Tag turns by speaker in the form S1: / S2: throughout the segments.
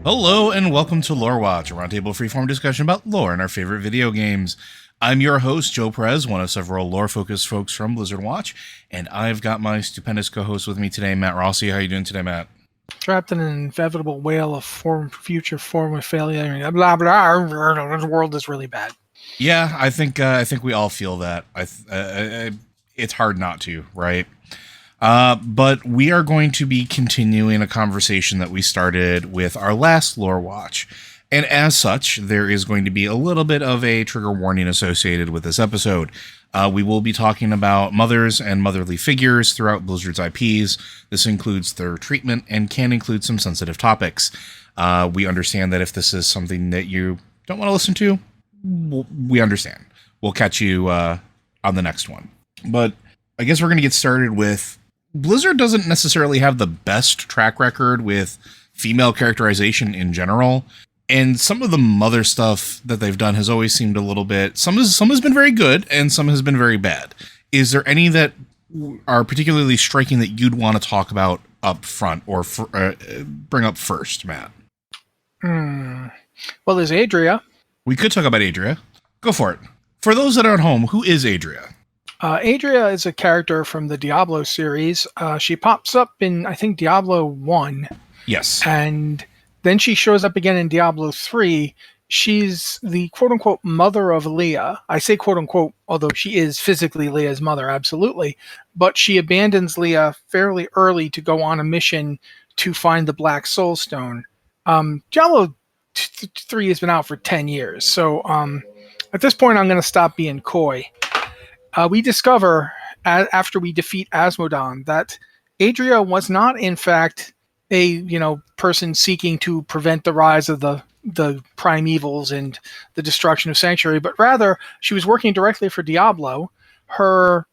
S1: Hello and welcome to Lore Watch, a roundtable freeform discussion about lore and our favorite video games. I'm your host, Joe Perez, one of several lore-focused folks from Blizzard Watch, and I've got my stupendous co-host with me today, Matt Rossi. How are you doing today, Matt?
S2: Trapped in an inevitable whale of future form of failure. Blah blah. The world is really bad.
S1: Yeah, I think we all feel that. It's hard not to, right? But we are going to be continuing a conversation that we started with our last Lore Watch. And as such, there is going to be a little bit of a trigger warning associated with this episode. We will be talking about mothers and motherly figures throughout Blizzard's IPs. This includes their treatment and can include some sensitive topics. We understand that if this is something that you don't want to listen to, we understand. We'll catch you on the next one. But I guess we're going to get started with Blizzard doesn't necessarily have the best track record with female characterization in general. And some of the mother stuff that they've done has always seemed a little bit, some has been very good and some has been very bad. Is there any that are particularly striking that you'd want to talk about up front or bring up first, Matt?
S2: Well, there's Adria.
S1: We could talk about Adria. Go for it. For those that are at home, who is Adria?
S2: Adria is a character from the Diablo series. She pops up in, I think, Diablo 1.
S1: Yes.
S2: And then she shows up again in Diablo 3. She's the quote-unquote mother of Leah. I say quote-unquote, although she is physically Leah's mother, absolutely. But she abandons Leah fairly early to go on a mission to find the Black Soul Stone. Diablo 3 has been out for 10 years. So at this point, I'm going to stop being coy. We discover, after we defeat Asmodon, that Adria was not, in fact, a person seeking to prevent the rise of the primevals and the destruction of Sanctuary, but rather she was working directly for Diablo. Her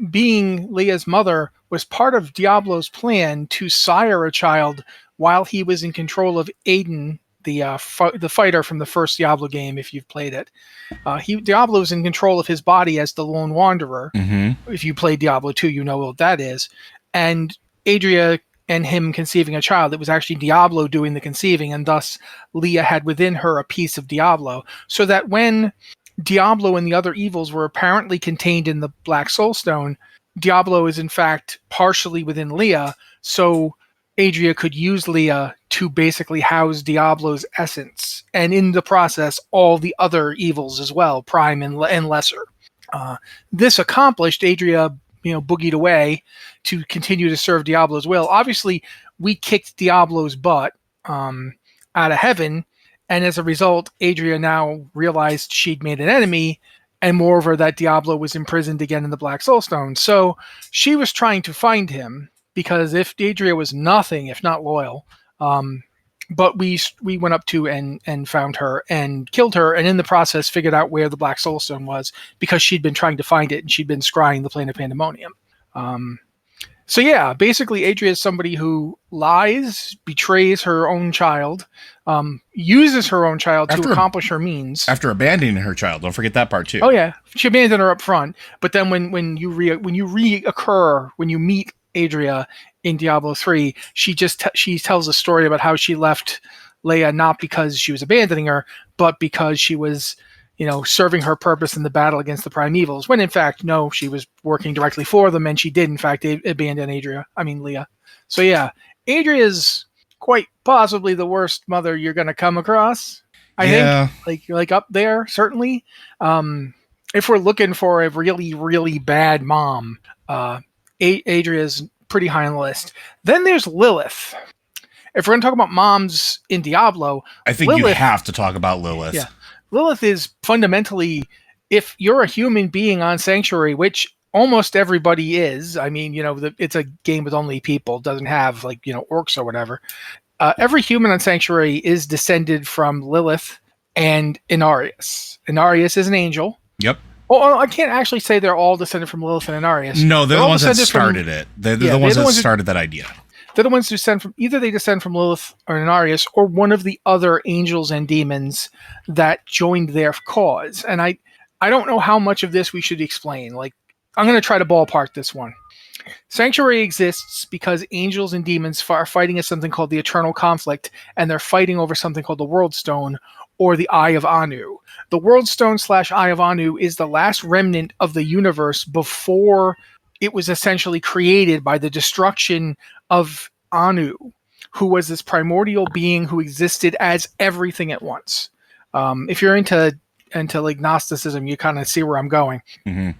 S2: being Leah's mother was part of Diablo's plan to sire a child while he was in control of Aiden, the fighter from the first Diablo game, if you've played it. Diablo is in control of his body as the Lone Wanderer. Mm-hmm. If you played Diablo 2, you know what that is. And Adria and him conceiving a child, it was actually Diablo doing the conceiving, and thus Leah had within her a piece of Diablo. So that when Diablo and the other evils were apparently contained in the Black Soul Stone, Diablo is in fact partially within Leah, so Adria could use Leah to basically house Diablo's essence, and in the process, all the other evils as well, Prime and Lesser. This accomplished, Adria boogied away to continue to serve Diablo's will. Obviously, we kicked Diablo's butt out of heaven, and as a result, Adria now realized she'd made an enemy, and moreover, that Diablo was imprisoned again in the Black Soul Stone. So she was trying to find him, because if Adria was nothing if not loyal, but we went up to and found her and killed her, and in the process figured out where the Black Soul Stone was, because she'd been trying to find it and she'd been scrying the Plane of Pandemonium. So yeah, basically Adria is somebody who lies, betrays her own child, uses her own child to accomplish her means.
S1: After abandoning her child, don't forget that part too.
S2: Oh yeah, she abandoned her up front, but then when you reoccur, when you meet Adria in Diablo 3, she tells a story about how she left Leah not because she was abandoning her, but because she was, serving her purpose in the battle against the primevals. When in fact, no, she was working directly for them, and she did in fact abandon Leah. So yeah, Adria is quite possibly the worst mother you're going to come across. I think, like up there certainly. If we're looking for a really, really bad mom, Adria is pretty high on the list. Then there's Lilith. If we're going to talk about moms in Diablo,
S1: I think Lilith, you have to talk about Lilith.
S2: Yeah, Lilith is fundamentally, if you're a human being on Sanctuary, which almost everybody is. I mean, it's a game with only people, doesn't have orcs or whatever. Every human on Sanctuary is descended from Lilith and Inarius. Inarius is an angel.
S1: Yep.
S2: Well, I can't actually say they're all descended from Lilith and Inarius.
S1: No, they're the ones that started it. They're the ones that started that idea.
S2: They're the ones who descend from, either they descend from Lilith or Inarius, or one of the other angels and demons that joined their cause. And I don't know how much of this we should explain. I'm going to try to ballpark this one. Sanctuary exists because angels and demons are fighting at something called the Eternal Conflict, and they're fighting over something called the World Stone, or the Eye of Anu. The World Stone / Eye of Anu is the last remnant of the universe before it was essentially created by the destruction of Anu, who was this primordial being who existed as everything at once. If you're into like Gnosticism, you kind of see where I'm going.
S1: Mm-hmm.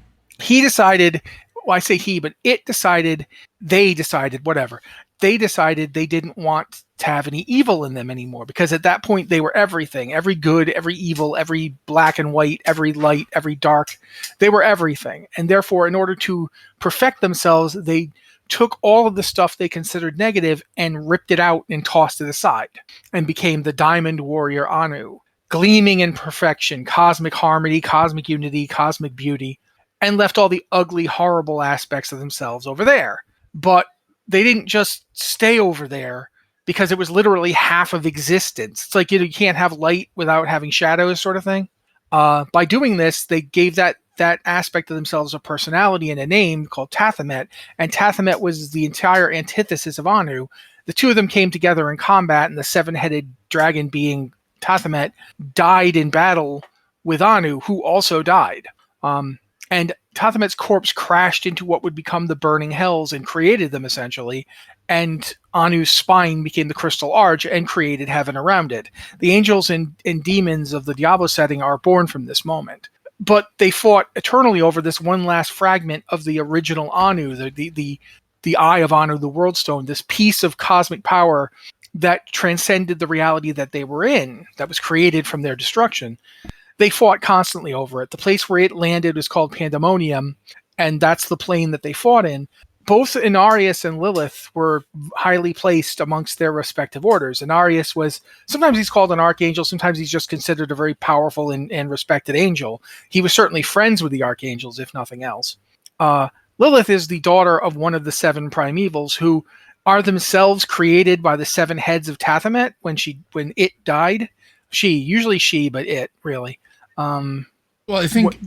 S2: He decided, well, I say he, but it decided, they decided, whatever. They decided they didn't want to have any evil in them anymore, because at that point they were everything, every good, every evil, every black and white, every light, every dark. They were everything. And therefore, in order to perfect themselves, they took all of the stuff they considered negative and ripped it out and tossed it aside, and became the Diamond Warrior Anu, gleaming in perfection, cosmic harmony, cosmic unity, cosmic beauty, and left all the ugly, horrible aspects of themselves over there. But they didn't just stay over there, because it was literally half of existence. It's like you can't have light without having shadows, sort of thing. By doing this, they gave that aspect of themselves a personality and a name called Tathamet, and Tathamet was the entire antithesis of Anu. The two of them came together in combat, and the seven-headed dragon being Tathamet died in battle with Anu, who also died. And Tathamet's corpse crashed into what would become the Burning Hells and created them, essentially. And Anu's spine became the Crystal Arch and created heaven around it. The angels and demons of the Diablo setting are born from this moment. But they fought eternally over this one last fragment of the original Anu, the Eye of Anu, the World Stone, this piece of cosmic power that transcended the reality that they were in, that was created from their destruction. They fought constantly over it. The place where it landed was called Pandemonium, and that's the plane that they fought in. Both Inarius and Lilith were highly placed amongst their respective orders. Inarius was, sometimes he's called an archangel, sometimes he's just considered a very powerful and respected angel. He was certainly friends with the archangels, if nothing else. Lilith is the daughter of one of the seven primevals, who are themselves created by the seven heads of Tathamet when it died. Usually she, but it, really.
S1: Well, I think...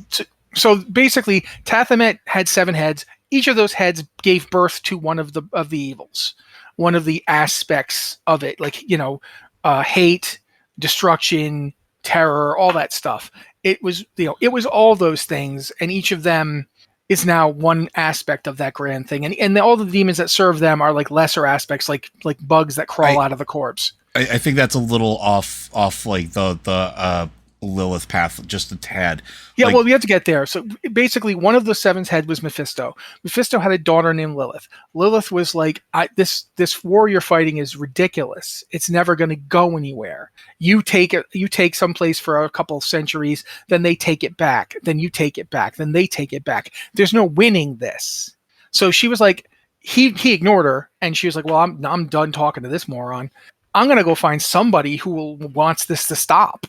S2: So basically, Tathamet had seven heads. Each of those heads gave birth to one of the evils, one of the aspects of it, like, hate, destruction, terror, all that stuff. It was all those things, and each of them is now one aspect of that grand thing. And all the demons that serve them are like lesser aspects, like bugs that crawl out of the corpse.
S1: I think that's a little off like the Lilith path just a tad.
S2: Yeah, well, we have to get there. So basically, one of the seven's head was Mephisto. Mephisto had a daughter named Lilith. Lilith was like, this war you're fighting is ridiculous. It's never going to go anywhere. You take someplace for a couple of centuries, then they take it back. Then you take it back. Then they take it back. There's no winning this. So she was like, he ignored her, and she was like, well, I'm done talking to this moron. I'm going to go find somebody who wants this to stop.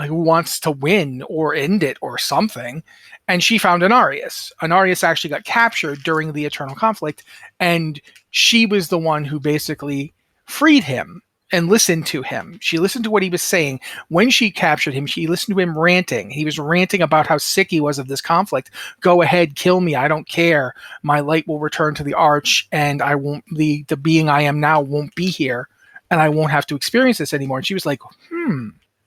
S2: Who wants to win or end it or something. And she found Inarius. Inarius actually got captured during the Eternal Conflict, and she was the one who basically freed him and listened to him. She listened to what he was saying. When she captured him, she listened to him ranting. He was ranting about how sick he was of this conflict. Go ahead, kill me. I don't care. My light will return to the Arch, and I won't. The being I am now won't be here, and I won't have to experience this anymore. And she was like,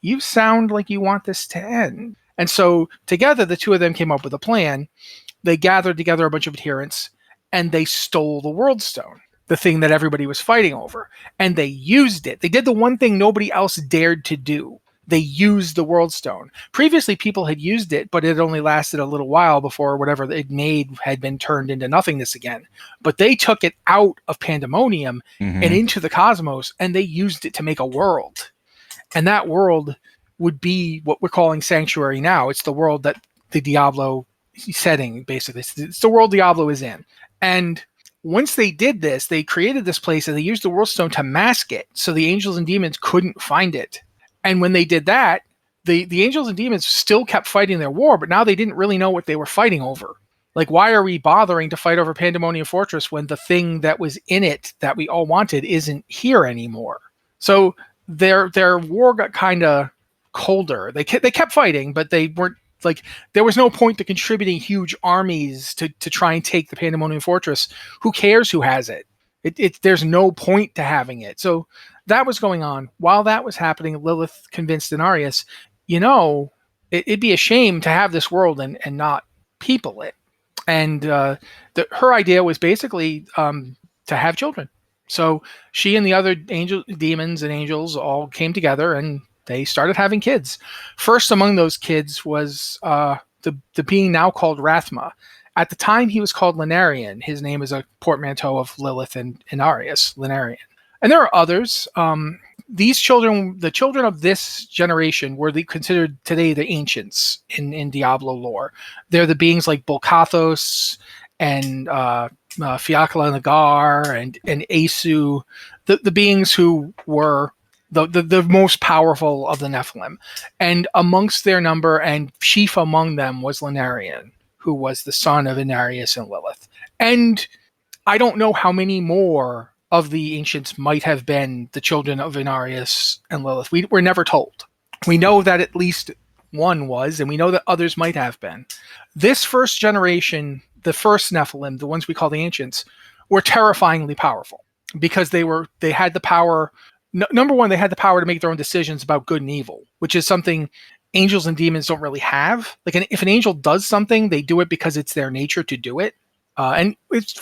S2: you sound like you want this to end. And so together, the two of them came up with a plan. They gathered together a bunch of adherents, and they stole the World Stone, the thing that everybody was fighting over. And they used it. They did the one thing nobody else dared to do. They used the World Stone. Previously, people had used it, but it only lasted a little while before whatever it made had been turned into nothingness again. But they took it out of Pandemonium and into the cosmos, and they used it to make a world. And that world would be what we're calling Sanctuary now. It's the world that the Diablo setting, basically. It's the world Diablo is in. And once they did this, they created this place, and they used the World Stone to mask it, so the angels and demons couldn't find it. And when they did that, the angels and demons still kept fighting their war, but now they didn't really know what they were fighting over. Like, why are we bothering to fight over Pandemonium Fortress when the thing that was in it that we all wanted isn't here anymore? So their war got kind of colder. They kept fighting, but they like there was no point to contributing huge armies to try and take the Pandemonium Fortress. Who cares who has it? There's no point to having it. So that was going on. While that was happening, Lilith convinced Inarius, it'd be a shame to have this world and not people it. And her idea was basically to have children. So she and the other demons and angels all came together and they started having kids. First among those kids was the being now called Rathma. At the time, he was called Linarian. His name is a portmanteau of Lilith and Inarius, Linarian. And there are others. These children, the children of this generation, were considered today the ancients in Diablo lore. They're the beings like Bolkathos and Fiakla Nagar and Asu, the beings who were the most powerful of the Nephilim. And amongst their number, and chief among them, was Linarian, who was the son of Inarius and Lilith. And I don't know how many more of the ancients might have been the children of Inarius and Lilith. We're never told. We know that at least one was, and we know that others might have been. This first generation, the first Nephilim, the ones we call the ancients, were terrifyingly powerful because they had the power. Number one, they had the power to make their own decisions about good and evil, which is something angels and demons don't really have. Like, if an angel does something, they do it because it's their nature to do it. And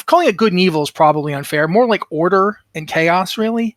S2: calling it good and evil is probably unfair. More like order and chaos, really.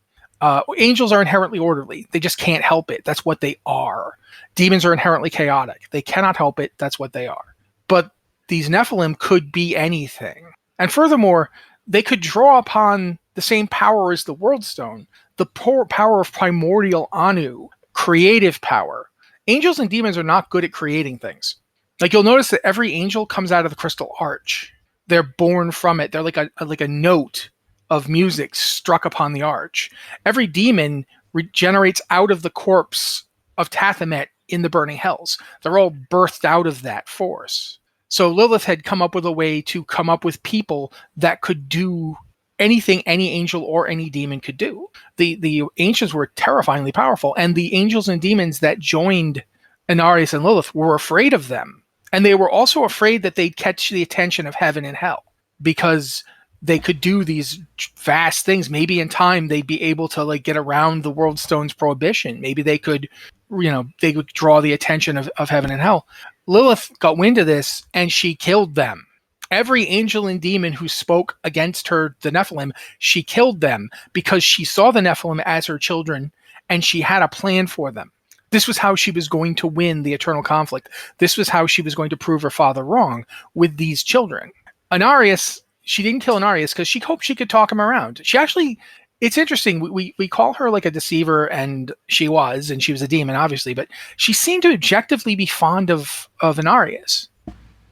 S2: Angels are inherently orderly. They just can't help it. That's what they are. Demons are inherently chaotic. They cannot help it. That's what they are. But these Nephilim could be anything. And furthermore, they could draw upon the same power as the World Stone, the power of primordial Anu, creative power. Angels and demons are not good at creating things. Like, you'll notice that every angel comes out of the Crystal Arch. They're born from it. They're like a note of music struck upon the arch. Every demon regenerates out of the corpse of Tathamet in the Burning Hells. They're all birthed out of that force. So Lilith had come up with a way to come up with people that could do anything any angel or any demon could do. The ancients were terrifyingly powerful, and the angels and demons that joined Inarius and Lilith were afraid of them. And they were also afraid that they'd catch the attention of heaven and hell because they could do these vast things. Maybe in time they'd be able to get around the World Stone's prohibition. Maybe they could, they would draw the attention of heaven and hell. Lilith got wind of this and she killed them. Every angel and demon who spoke against her, the Nephilim, she killed them because she saw the Nephilim as her children and she had a plan for them. This was how she was going to win the eternal conflict. This was how she was going to prove her father wrong with these children. Inarius, she didn't kill Inarius because she hoped she could talk him around. She actually, it's interesting. We call her like a deceiver, and she was a demon, obviously, but she seemed to objectively be fond of Inarius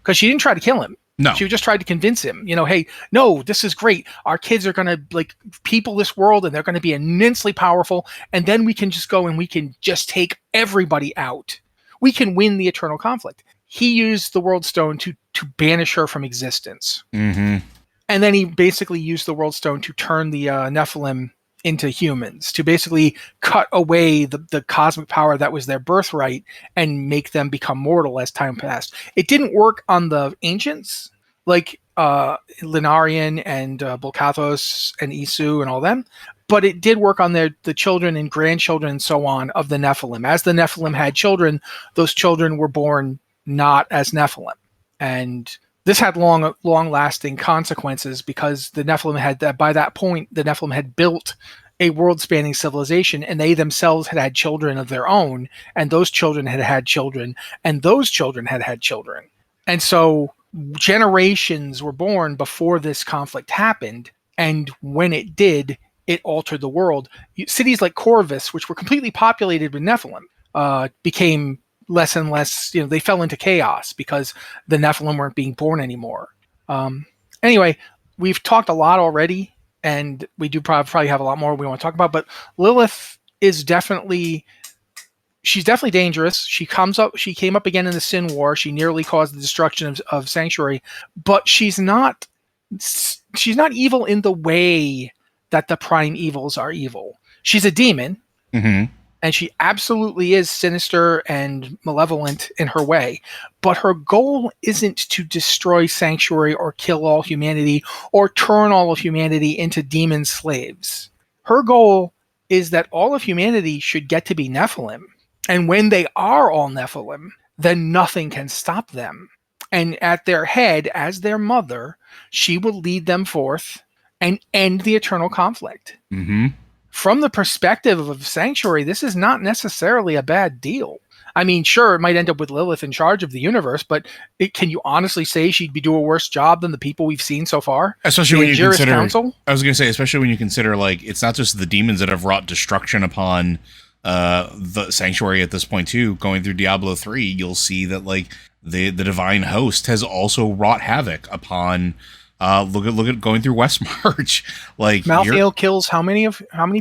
S2: because she didn't try to kill him.
S1: No.
S2: She just tried to convince him, hey, no, this is great. Our kids are going to people this world and they're going to be immensely powerful. And then we can just go and we can just take everybody out. We can win the eternal conflict. He used the World Stone to banish her from existence.
S1: Mm-hmm.
S2: And then he basically used the World Stone to turn the Nephilim into humans, to basically cut away the cosmic power that was their birthright and make them become mortal as time passed. It didn't work on the ancients, like Linarian and Bolkathos and Isu and all them, but it did work on the children and grandchildren and so on of the Nephilim. As the Nephilim had children, those children were born not as Nephilim. And this had long-lasting consequences because the Nephilim by that point, the Nephilim had built a world-spanning civilization, and they themselves had had children of their own, and those children had had children, and those children had had children. And so generations were born before this conflict happened, and when it did, it altered the world. Cities like Corvus, which were completely populated with Nephilim, became less and less, they fell into chaos because the Nephilim weren't being born anymore. Anyway, we've talked a lot already, and we do probably have a lot more we want to talk about, but Lilith is she's definitely dangerous. She came up again in the Sin War. She nearly caused the destruction of Sanctuary, but she's not evil in the way that the prime evils are evil. She's a demon.
S1: Mm-hmm.
S2: and she absolutely is sinister and malevolent in her way. But her goal isn't to destroy Sanctuary or kill all humanity or turn all of humanity into demon slaves. Her goal is that all of humanity should get to be Nephilim. And when they are all Nephilim, then nothing can stop them. And at their head, as their mother, she will lead them forth and end the eternal conflict.
S1: Mm-hmm.
S2: From the perspective of Sanctuary, this is not necessarily a bad deal. I mean, sure, it might end up with Lilith in charge of the universe, but can you honestly say she'd be doing a worse job than the people we've seen so far?
S1: Especially when you
S2: Angiris
S1: consider,
S2: Council?
S1: I was going to say, especially when you consider, like, it's not just the demons that have wrought destruction upon the Sanctuary at this point too. Going through Diablo 3, you'll see that, like, the divine host has also wrought havoc upon. Look at going through Westmarch. Like,
S2: Malthael kills how many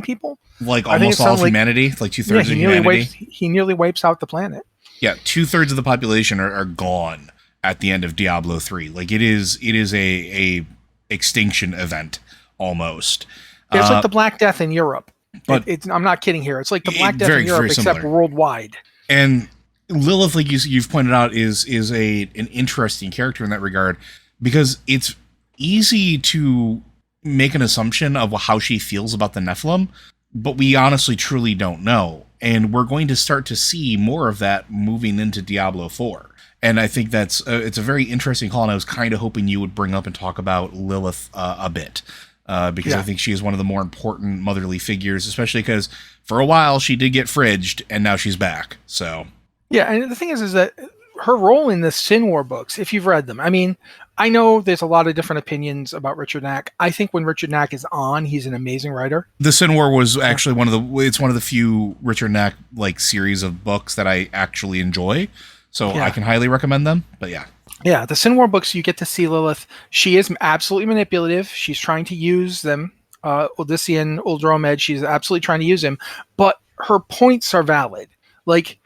S2: people?
S1: Like almost all of humanity, like 2/3 of humanity.
S2: He nearly wipes out the planet.
S1: Yeah, 2/3 of the population are gone at the end of Diablo 3. Like, it is a extinction event almost.
S2: It's like the Black Death in Europe.
S1: But
S2: I'm not kidding here. It's like the Black Death in Europe, except worldwide.
S1: And Lilith, like you've pointed out, is an interesting character in that regard, because it's easy to make an assumption of how she feels about the Nephilim, but we honestly truly don't know. And we're going to start to see more of that moving into Diablo 4. And I think that's it's a very interesting call, and I was kind of hoping you would bring up and talk about Lilith a bit. Because I think she is one of the more important motherly figures, especially because for a while she did get fridged, and now she's back. So
S2: yeah, and the thing is that her role in the Sin War books, if you've read them, I mean, I know there's a lot of different opinions about Richard Knaak. I think when Richard Knaak is on, he's an amazing writer. The
S1: Sin War was actually one of the few Richard Knaak like series of books that I actually enjoy. So I can highly recommend them. But yeah.
S2: Yeah, the Sin War books, you get to see Lilith. She is absolutely manipulative. She's trying to use them. Odyssean, Uldromed, she's absolutely trying to use him. But her points are valid. Like,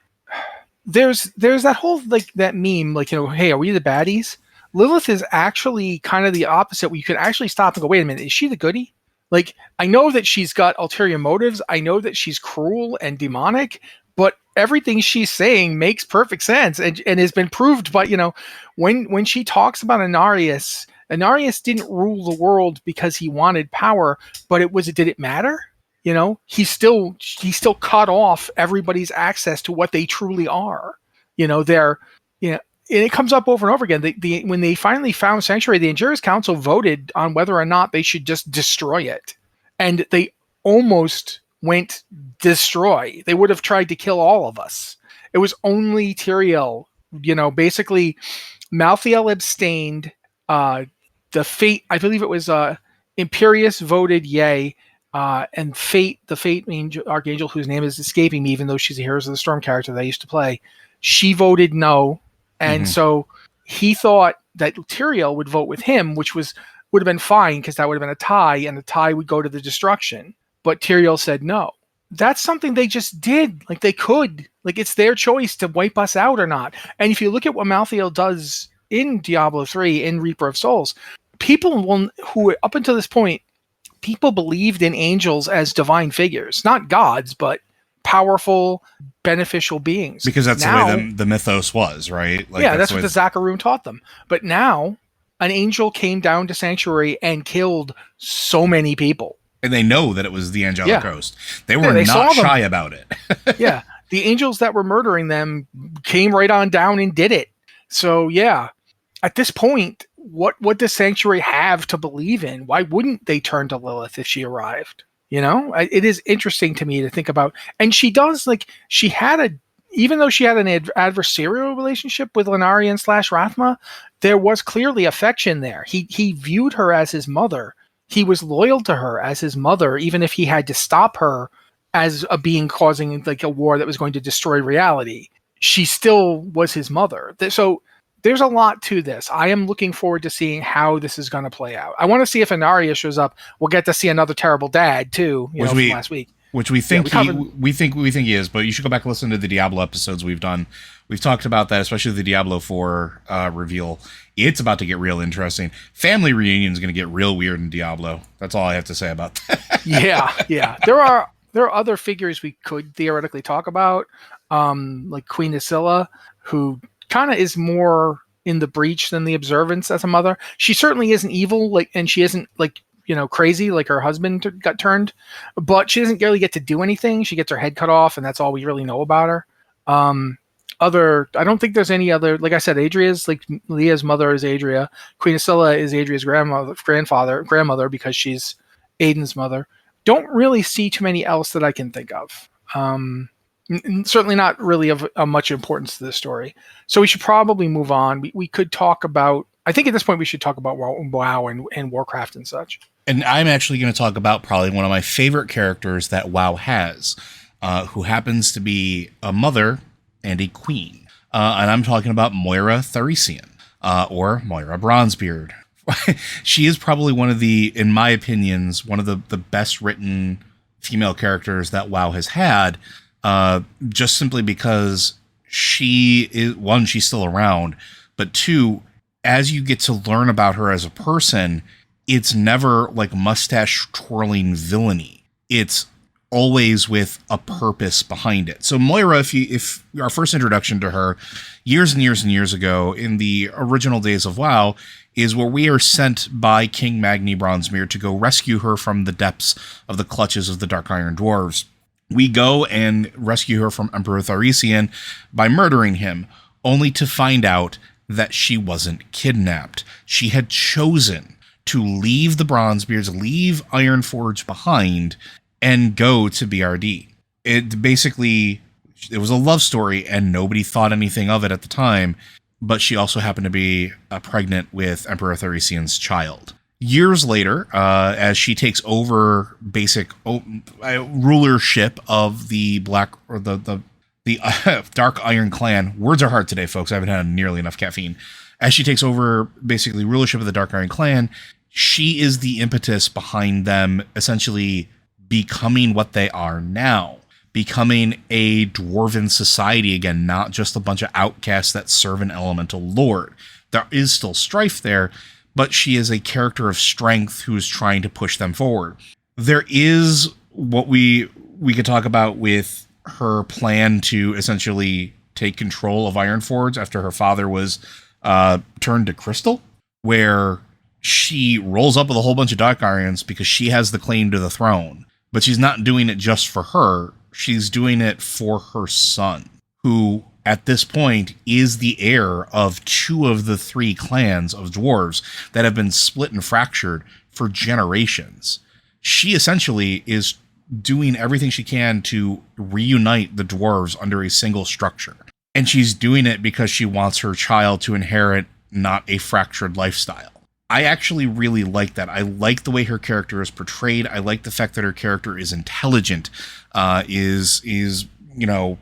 S2: there's that whole, like, that meme, like, hey, are we the baddies? Lilith is actually kind of the opposite, where you can actually stop and go, wait a minute, is she the goodie? Like, I know that she's got ulterior motives. I know that she's cruel and demonic, but everything she's saying makes perfect sense and has been proved by, when she talks about Inarius didn't rule the world because he wanted power, but did it matter? He still cut off everybody's access to what they truly are. And it comes up over and over again. When they finally found Sanctuary, the Angiris Council voted on whether or not they should just destroy it. And they almost went destroy. They would have tried to kill all of us. It was only Tyrael, basically Malthael abstained. The Fate, I believe it was Imperius voted yay. And Fate, the Fate Archangel, whose name is escaping me, even though she's a Heroes of the Storm character that I used to play, she voted no. And so he thought that Tyrael would vote with him, which would have been fine because that would have been a tie, and the tie would go to the destruction. But Tyrael said no. That's something they just did. Like, they could. Like, it's their choice to wipe us out or not. And if you look at what Malthael does in Diablo 3, in Reaper of Souls, who up until this point, people believed in angels as divine figures. Not gods, but powerful, beneficial beings.
S1: Because that's the way the mythos was, right?
S2: Like, that's what the Zakarum taught them. But now, an angel came down to Sanctuary and killed so many people.
S1: And they know that it was the angelic host. They were not shy about it.
S2: Yeah. The angels that were murdering them came right on down and did it. So, yeah. At this point, what does Sanctuary have to believe in? Why wouldn't they turn to Lilith if she arrived? It is interesting to me to think about. And she does, like, even though she had an adversarial relationship with Lenarian/Rathma, there was clearly affection there. He viewed her as his mother. He was loyal to her as his mother, even if he had to stop her as a being causing, like, a war that was going to destroy reality. She still was his mother. So there's a lot to this. I am looking forward to seeing how this is going to play out. I want to see if Inarius shows up. We'll get to see another terrible dad too, from last week.
S1: Which we think we think he is, but you should go back and listen to the Diablo episodes we've done. We've talked about that, especially the Diablo 4 reveal. It's about to get real interesting. Family reunion is going to get real weird in Diablo. That's all I have to say about that.
S2: Yeah. There are There are other figures we could theoretically talk about, like Queen Isilla, who kind of is more in the breach than the observance as a mother. She certainly isn't evil, like, and she isn't like, crazy like her husband got turned, but she doesn't really get to do anything. She gets her head cut off, and that's all we really know about her. I don't think there's any other. Like I said, Adria's like Leah's mother is Adria. Queen Isilla is Adria's grandmother because she's Aiden's mother. Don't really see too many else that I can think of. Certainly not really of much importance to this story. So we should probably move on. We could talk about. I think at this point we should talk about WoW and Warcraft and such.
S1: And I'm actually going to talk about probably one of my favorite characters that WoW has, who happens to be a mother and a queen. And I'm talking about Moira Tharisian, or Moira Bronzebeard. She is probably one of the, in my opinions, one of the best written female characters that WoW has had, just simply because she is, one, she's still around, but two, as you get to learn about her as a person, it's never like mustache twirling villainy. It's always with a purpose behind it. So Moira, if our first introduction to her years and years and years ago in the original days of WoW is where we are sent by King Magni Bronzebeard to go rescue her from the depths of the clutches of the Dark Iron Dwarves. We go and rescue her from Emperor Tharisian by murdering him, only to find out that she wasn't kidnapped. She had chosen to leave the Bronzebeards, leave Ironforge behind, and go to BRD. It was a love story, and nobody thought anything of it at the time, but she also happened to be pregnant with Emperor Tharisian's child. Years later, as she takes over basic rulership of the Dark Iron Clan. Words are hard today, folks. I haven't had nearly enough caffeine. As she takes over basically rulership of the Dark Iron Clan, she is the impetus behind them essentially becoming what they are now, becoming a dwarven society again, not just a bunch of outcasts that serve an elemental lord. There is still strife there, but she is a character of strength who is trying to push them forward. There is what we could talk about with her plan to essentially take control of Ironforge after her father was turned to crystal, where she rolls up with a whole bunch of Dark Irons because she has the claim to the throne. But she's not doing it just for her. She's doing it for her son, who at this point is the heir of two of the three clans of dwarves that have been split and fractured for generations. She essentially is doing everything she can to reunite the dwarves under a single structure. And she's doing it because she wants her child to inherit not a fractured lifestyle. I actually really like that. I like the way her character is portrayed. I like the fact that her character is intelligent, is a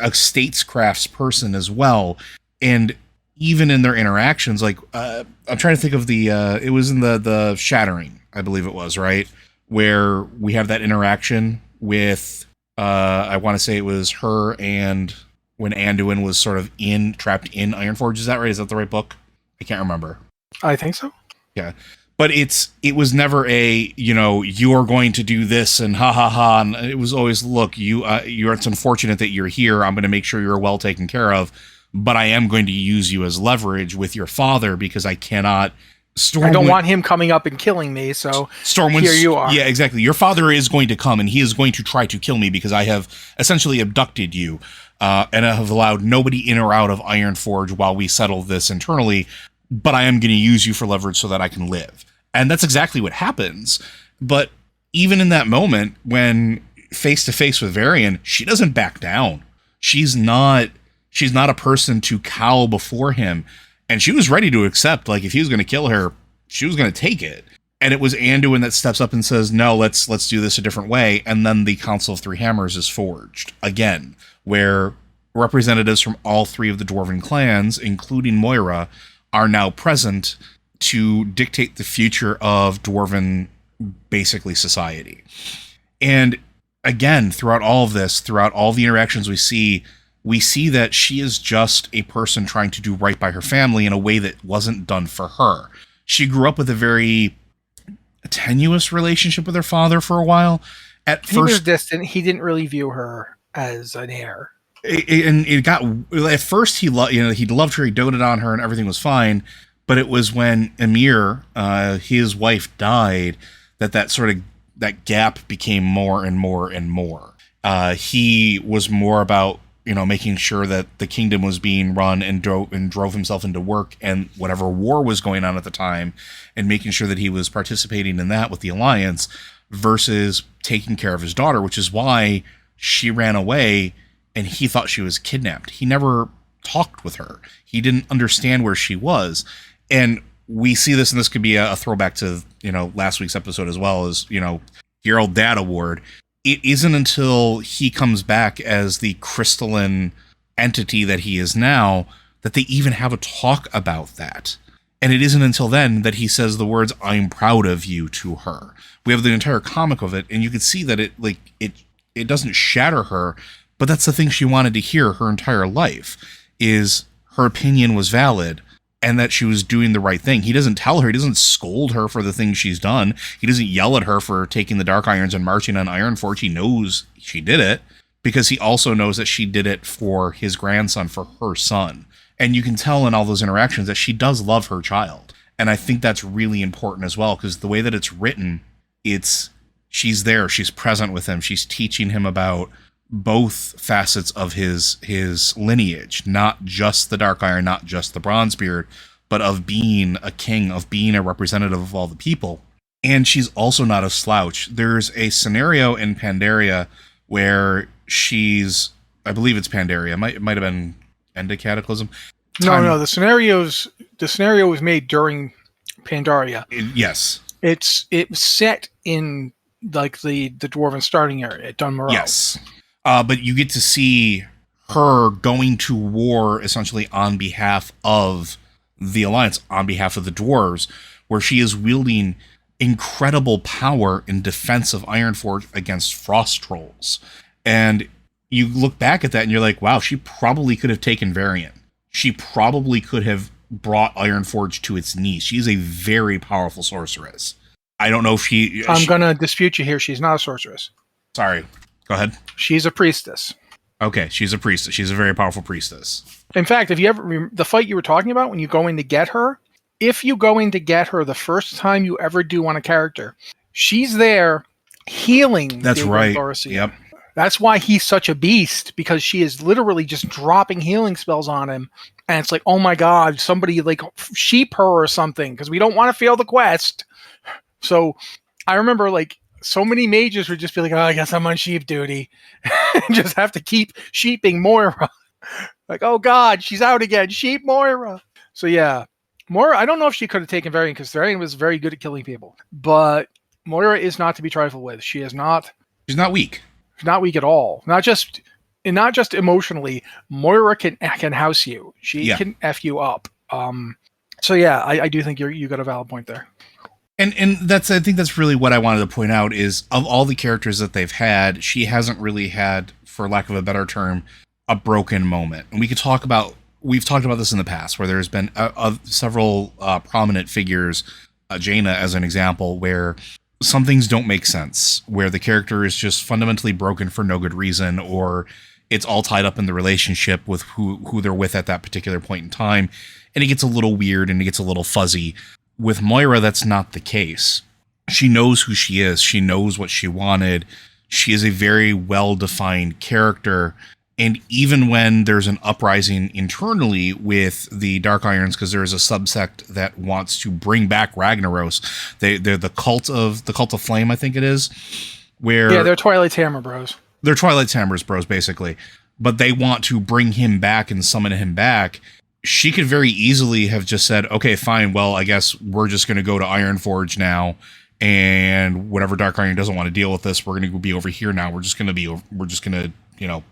S1: statescrafts person as well. And even in their interactions, like I'm trying to think of it was in the Shattering, I believe it was, right? Where we have that interaction with, I want to say it was her and when Anduin was sort of trapped in Ironforge. Is that right? Is that the right book? I can't remember.
S2: I think so.
S1: Yeah. But it was never you're going to do this and ha ha ha. And it was always, look, it's unfortunate that you're here. I'm going to make sure you're well taken care of, but I am going to use you as leverage with your father because I cannot.
S2: I don't want him coming up and killing me, so here you are.
S1: Yeah, exactly. Your father is going to come, and he is going to try to kill me because I have essentially abducted you, and I have allowed nobody in or out of Ironforge while we settle this internally, but I am going to use you for leverage so that I can live. And that's exactly what happens. But even in that moment, when face-to-face with Varian, she doesn't back down. She's not a person to cow before him. And she was ready to accept, like, if he was going to kill her, she was going to take it. And it was Anduin that steps up and says, no, let's do this a different way. And then the Council of Three Hammers is forged again, where representatives from all three of the dwarven clans, including Moira, are now present to dictate the future of dwarven, basically, society. And again, throughout all of this, throughout all the interactions we see that she is just a person trying to do right by her family in a way that wasn't done for her. She grew up with a very tenuous relationship with her father for a while, At
S2: He was
S1: first,
S2: distant. He didn't really view her as an heir.
S1: it got at first he loved he loved her, he doted on her, and everything was fine. But it was when Emir, his wife, died that gap became more and more and more. He was more about making sure that the kingdom was being run, and drove himself into work and whatever war was going on at the time, and making sure that he was participating in that with the alliance versus taking care of his daughter, which is why she ran away and he thought she was kidnapped. He never talked with her. He didn't understand where she was. And we see this, and this could be a throwback to, last week's episode as well as, your old dad award. It isn't until he comes back as the crystalline entity that he is now that they even have a talk about that. And it isn't until then that he says the words, "I'm proud of you," to her. We have the entire comic of it, and you can see that it doesn't shatter her, but that's the thing she wanted to hear her entire life, is her opinion was valid and that she was doing the right thing. He doesn't tell her, he doesn't scold her for the things she's done. He doesn't yell at her for taking the Dark Irons and marching on Ironforge. He knows she did it because he also knows that she did it for his grandson, for her son. And you can tell in all those interactions that she does love her child. And I think that's really important as well, because the way that it's written, she's there, she's present with him, she's teaching him about both facets of his lineage, not just the Dark Iron, not just the Bronzebeard, but of being a king, of being a representative of all the people. And she's also not a slouch. There's a scenario in Pandaria where I believe it's Pandaria, it might have been End of Cataclysm.
S2: No, the scenario was made during Pandaria.
S1: Yes.
S2: It was set in like the Dwarven starting area at Dunmorrow.
S1: Yes. But you get to see her going to war essentially on behalf of the Alliance, on behalf of the dwarves, where she is wielding incredible power in defense of Ironforge against frost trolls. And you look back at that and you're like, wow, she probably could have taken Varian. She probably could have brought Ironforge to its knees. She's a very powerful sorceress. I don't know if
S2: I'm going to dispute you here. She's not a sorceress.
S1: Sorry. Go ahead.
S2: She's a priestess.
S1: Okay, she's a priestess. She's a very powerful priestess.
S2: In fact, if you ever the fight you were talking about when you go in to get her, if you go in to get her the first time you ever do on a character, she's there healing.
S1: That's right.
S2: Yep. That's why he's such a beast, because she is literally just dropping healing spells on him, and it's like, oh my god, somebody like sheep her or something, because we don't want to fail the quest. So I remember like so many mages would just be like, oh, I guess I'm on sheep duty. Just have to keep sheeping Moira. Like, oh god, she's out again. Sheep Moira. So yeah, Moira, I don't know if she could have taken Varian, because Varian was very good at killing people. But Moira is not to be trifled with. She's not
S1: weak.
S2: She's not weak at all. Not just emotionally. Moira can house you. She can F you up. So yeah, I do think you got a valid point there.
S1: And I think that's really what I wanted to point out, is of all the characters that they've had, she hasn't really had, for lack of a better term, a broken moment. And we've talked about this in the past, where there's been several prominent figures, Jaina as an example, where some things don't make sense, where the character is just fundamentally broken for no good reason, or it's all tied up in the relationship with who they're with at that particular point in time, and it gets a little weird and it gets a little fuzzy. With Moira, that's not the case. She knows who she is. She knows what she wanted. She is a very well-defined character. And even when there's an uprising internally with the Dark Irons, because there is a subsect that wants to bring back Ragnaros, they're the cult of Flame, I think it is. Where
S2: they're Twilight's Hammer Bros.
S1: They're Twilight's Hammers Bros, basically. But they want to bring him back and summon him back. She could very easily have just said, okay, fine, well, I guess we're just going to go to Ironforge now, and whatever Dark Iron doesn't want to deal with this, we're going to be over here now. We're just going to,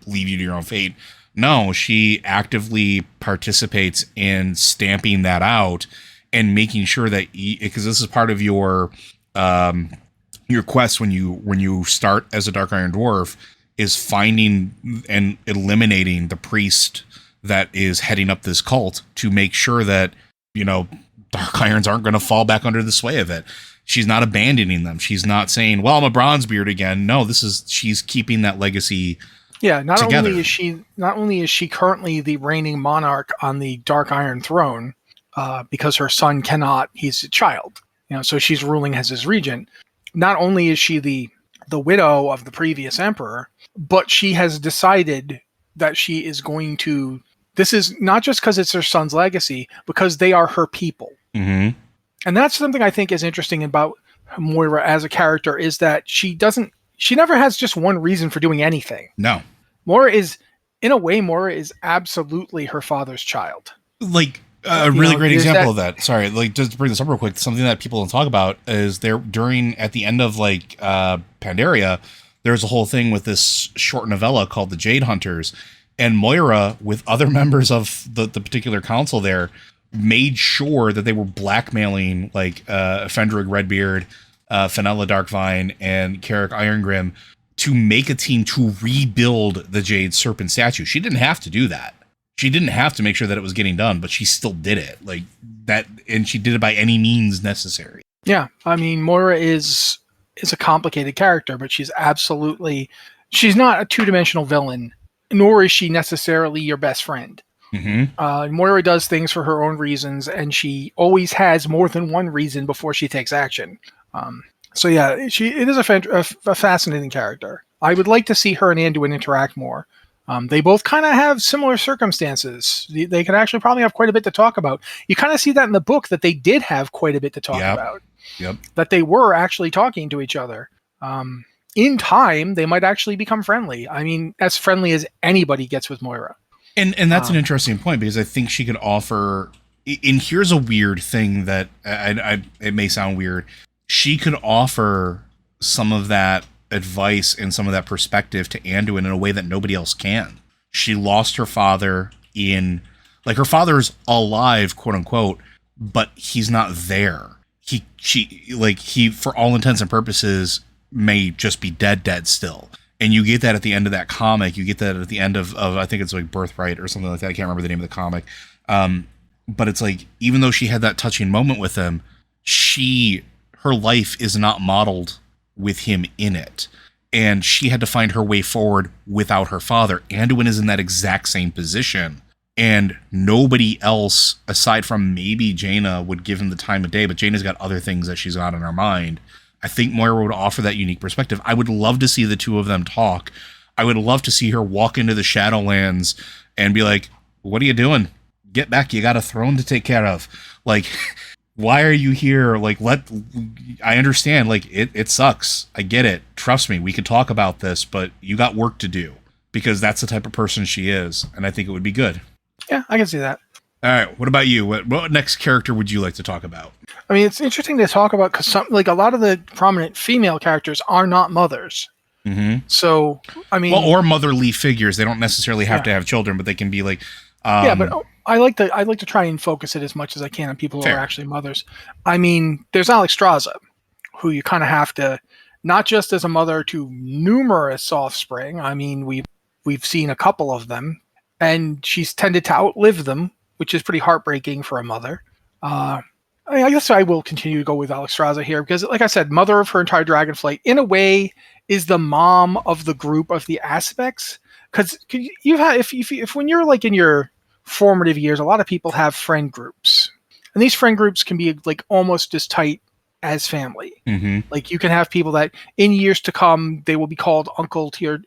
S1: leave you to your own fate. No, she actively participates in stamping that out and making sure that, because this is part of your quest when you start as a Dark Iron Dwarf, is finding and eliminating the priest that is heading up this cult, to make sure that, Dark Irons aren't going to fall back under the sway of it. She's not abandoning them. She's not saying, well, I'm a Bronzebeard again. No, she's keeping that legacy.
S2: Yeah, not
S1: together.
S2: only is she currently the reigning monarch on the Dark Iron throne, because her son cannot, he's a child. So she's ruling as his regent. Not only is she the widow of the previous emperor, but she has decided that she is going to, this is not just because it's her son's legacy, because they are her people.
S1: Mm-hmm.
S2: And that's something I think is interesting about Moira as a character, is that she never has just one reason for doing anything.
S1: No.
S2: Moira is absolutely her father's child.
S1: Like, a really great example of that. Sorry, like, just to bring this up real quick, something that people don't talk about is at the end of Pandaria, there's a whole thing with this short novella called The Jade Hunters, and Moira, with other members of the particular council there, made sure that they were blackmailing Fendrig Redbeard, Fenella Darkvine, and Carrick Irongrim to make a team to rebuild the Jade Serpent statue. She didn't have to do that. She didn't have to make sure that it was getting done, but she still did it like that. And she did it by any means necessary.
S2: Yeah. I mean, Moira is a complicated character, but she's not a two-dimensional villain, nor is she necessarily your best friend.
S1: Mm-hmm.
S2: Moira does things for her own reasons, and she always has more than one reason before she takes action. So yeah, it is a fascinating character. I would like to see her and Anduin interact more. They both kind of have similar circumstances. They could actually probably have quite a bit to talk about. You kind of see that in the book, that they did have quite a bit to talk about.
S1: Yep. That
S2: they were actually talking to each other. In time, they might actually become friendly. I mean, as friendly as anybody gets with Moira.
S1: And that's an interesting point, because I think she could offer. And here's a weird thing that it may sound weird. She could offer some of that advice and some of that perspective to Anduin in a way that nobody else can. She lost her father her father's alive, quote unquote, but he's not there. He for all intents and purposes may just be dead still. And you get that at the end of that comic. You get that at the end of I think it's like Birthright or something like that. I can't remember the name of the comic. But it's like, even though she had that touching moment with him, her life is not modeled with him in it. And she had to find her way forward without her father. Anduin is in that exact same position. And nobody else, aside from maybe Jaina, would give him the time of day. But Jaina's got other things that she's got in her mind. I think Moira would offer that unique perspective. I would love to see the two of them talk. I would love to see her walk into the Shadowlands and be like, what are you doing? Get back. You got a throne to take care of. Like, why are you here? Like, I understand. Like, it sucks. I get it. Trust me. We could talk about this, but you got work to do, because that's the type of person she is. And I think it would be good.
S2: Yeah, I can see that.
S1: All right. What about you? What next character would you like to talk about?
S2: I mean, it's interesting to talk about, because a lot of the prominent female characters are not mothers.
S1: Mm-hmm.
S2: So, I mean,
S1: or motherly figures. They don't necessarily have to have children, but they can be like.
S2: But I like to try and focus it as much as I can on people who are actually mothers. I mean, there's Alexstrasza, who you kind of have to, not just as a mother to numerous offspring. I mean, we've seen a couple of them, and she's tended to outlive them, which is pretty heartbreaking for a mother. I guess I will continue to go with Alexstrasza here, because, like I said, mother of her entire Dragonflight, in a way, is the mom of the group of the aspects. Because you've had, if when you're like in your formative years, a lot of people have friend groups, and these friend groups can be like almost as tight as family.
S1: Mm-hmm.
S2: Like, you can have people that in years to come, they will be called uncle to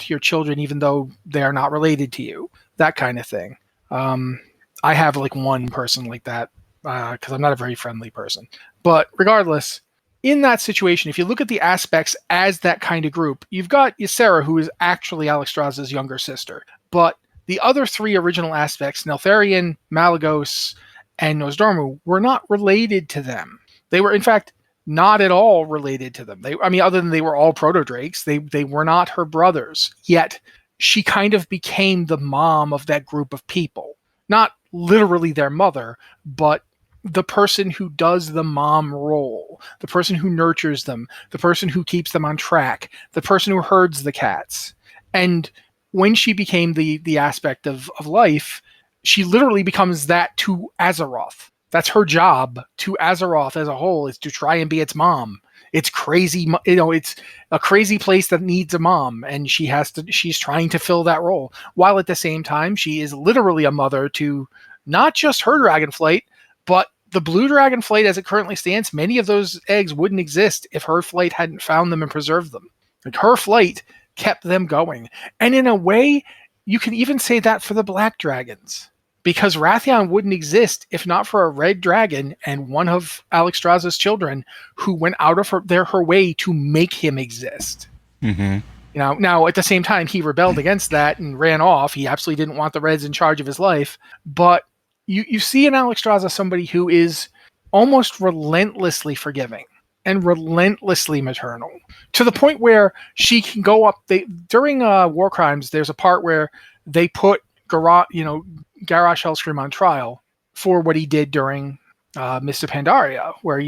S2: your children, even though they are not related to you. That kind of thing. I have like one person like that, because I'm not a very friendly person. But regardless, in that situation, if you look at the aspects as that kind of group, you've got Ysera, who is actually Alexstrasza's younger sister. But the other three original aspects, Neltharion, Malagos, and Nosdormu, were not related to them. They were, in fact, not at all related to them. Other than they were all proto-drakes, they were not her brothers. Yet, she kind of became the mom of that group of people. Not literally their mother, but the person who does the mom role, the person who nurtures them, the person who keeps them on track, the person who herds the cats. And when she became the aspect of life, she literally becomes that to Azeroth. That's her job to Azeroth as a whole, is to try and be its mom. It's crazy, it's a crazy place that needs a mom, and she's trying to fill that role, while at the same time she is literally a mother to not just her dragonflight, but the blue dragonflight as it currently stands. Many of those eggs wouldn't exist if her flight hadn't found them and preserved them. Like, her flight kept them going. And in a way, you can even say that for the black dragons, because Wrathion wouldn't exist if not for a red dragon and one of Alexstrasza's children who went out of her way to make him exist.
S1: Mm-hmm.
S2: Now, at the same time, he rebelled against that and ran off. He absolutely didn't want the Reds in charge of his life. But you see in Alexstrasza somebody who is almost relentlessly forgiving and relentlessly maternal, to the point where she can go up. During War Crimes, there's a part where they put Garrosh Hellscream on trial for what he did during Mists of Pandaria, where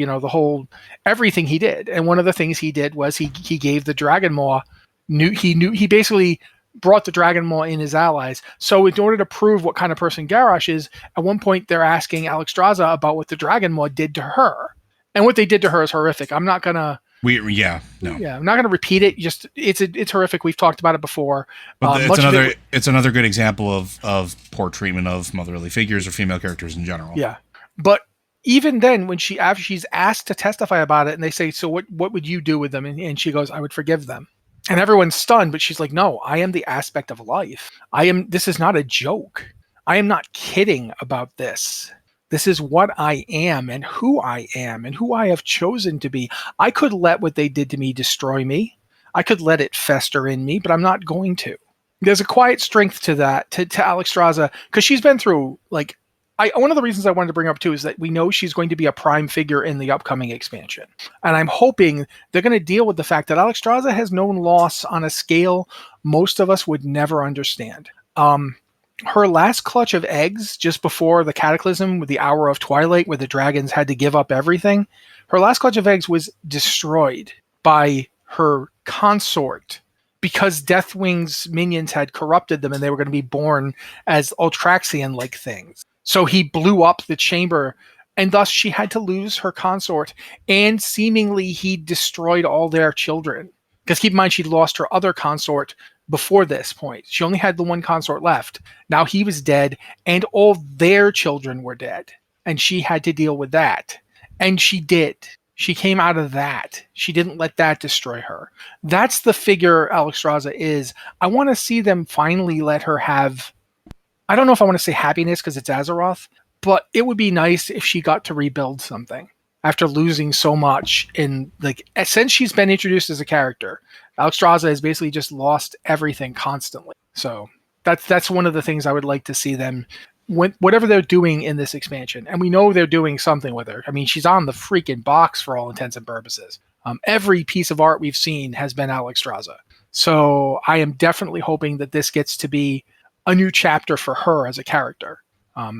S2: everything he did. And one of the things he did was he gave the Dragonmaw he basically brought the Dragonmaw in his allies. So in order to prove what kind of person Garrosh is, at one point they're asking Alexstrasza about what the Dragonmaw did to her. And what they did to her is horrific. I'm not gonna I'm not gonna repeat it. Just it's horrific. We've talked about it before.
S1: But it's another good example of poor treatment of motherly figures or female characters in general.
S2: Yeah. But even then, when after she's asked to testify about it, and they say, so what would you do with them? And she goes, I would forgive them. And everyone's stunned, but she's like, no, I am the aspect of life. This is not a joke. I am not kidding about this. This is what I am and who I have chosen to be. I could let what they did to me destroy me. I could let it fester in me, but I'm not going to. There's a quiet strength to that, to Alexstrasza, because she's been through, one of the reasons I wanted to bring up too is that we know she's going to be a prime figure in the upcoming expansion. And I'm hoping they're going to deal with the fact that Alexstrasza has known loss on a scale most of us would never understand. Her last clutch of eggs just before the Cataclysm with the Hour of Twilight, where the dragons had to give up everything, her last clutch of eggs was destroyed by her consort because Deathwing's minions had corrupted them and they were going to be born as Ultraxian-like things. So he blew up the chamber, and thus she had to lose her consort, and seemingly he destroyed all their children. Because keep in mind, she'd lost her other consort before this point. She only had the one consort left. Now he was dead, and all their children were dead. And she had to deal with that. And she did. She came out of that. She didn't let that destroy her. That's the figure Alexstrasza is. I want to see them finally let her have... I don't know if I want to say happiness because it's Azeroth, but it would be nice if she got to rebuild something after losing so much since she's been introduced as a character. Alexstrasza has basically just lost everything constantly. So that's one of the things I would like to see them, whatever they're doing in this expansion. And we know they're doing something with her. I mean, she's on the freaking box for all intents and purposes. Every piece of art we've seen has been Alexstrasza. So I am definitely hoping that this gets to be a new chapter for her as a character. I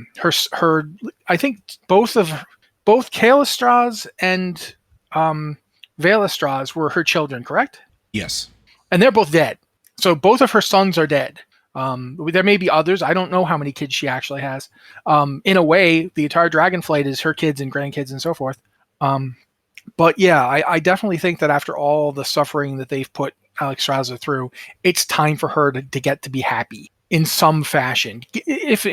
S2: think both Kalestraz and Valestraz were her children, correct?
S1: Yes.
S2: And they're both dead. So both of her sons are dead. There may be others. I don't know how many kids she actually has. In a way, the entire Dragonflight is her kids and grandkids and so forth. But yeah, I definitely think that after all the suffering that they've put Alexstrasza through, it's time for her to get to be happy in some fashion. If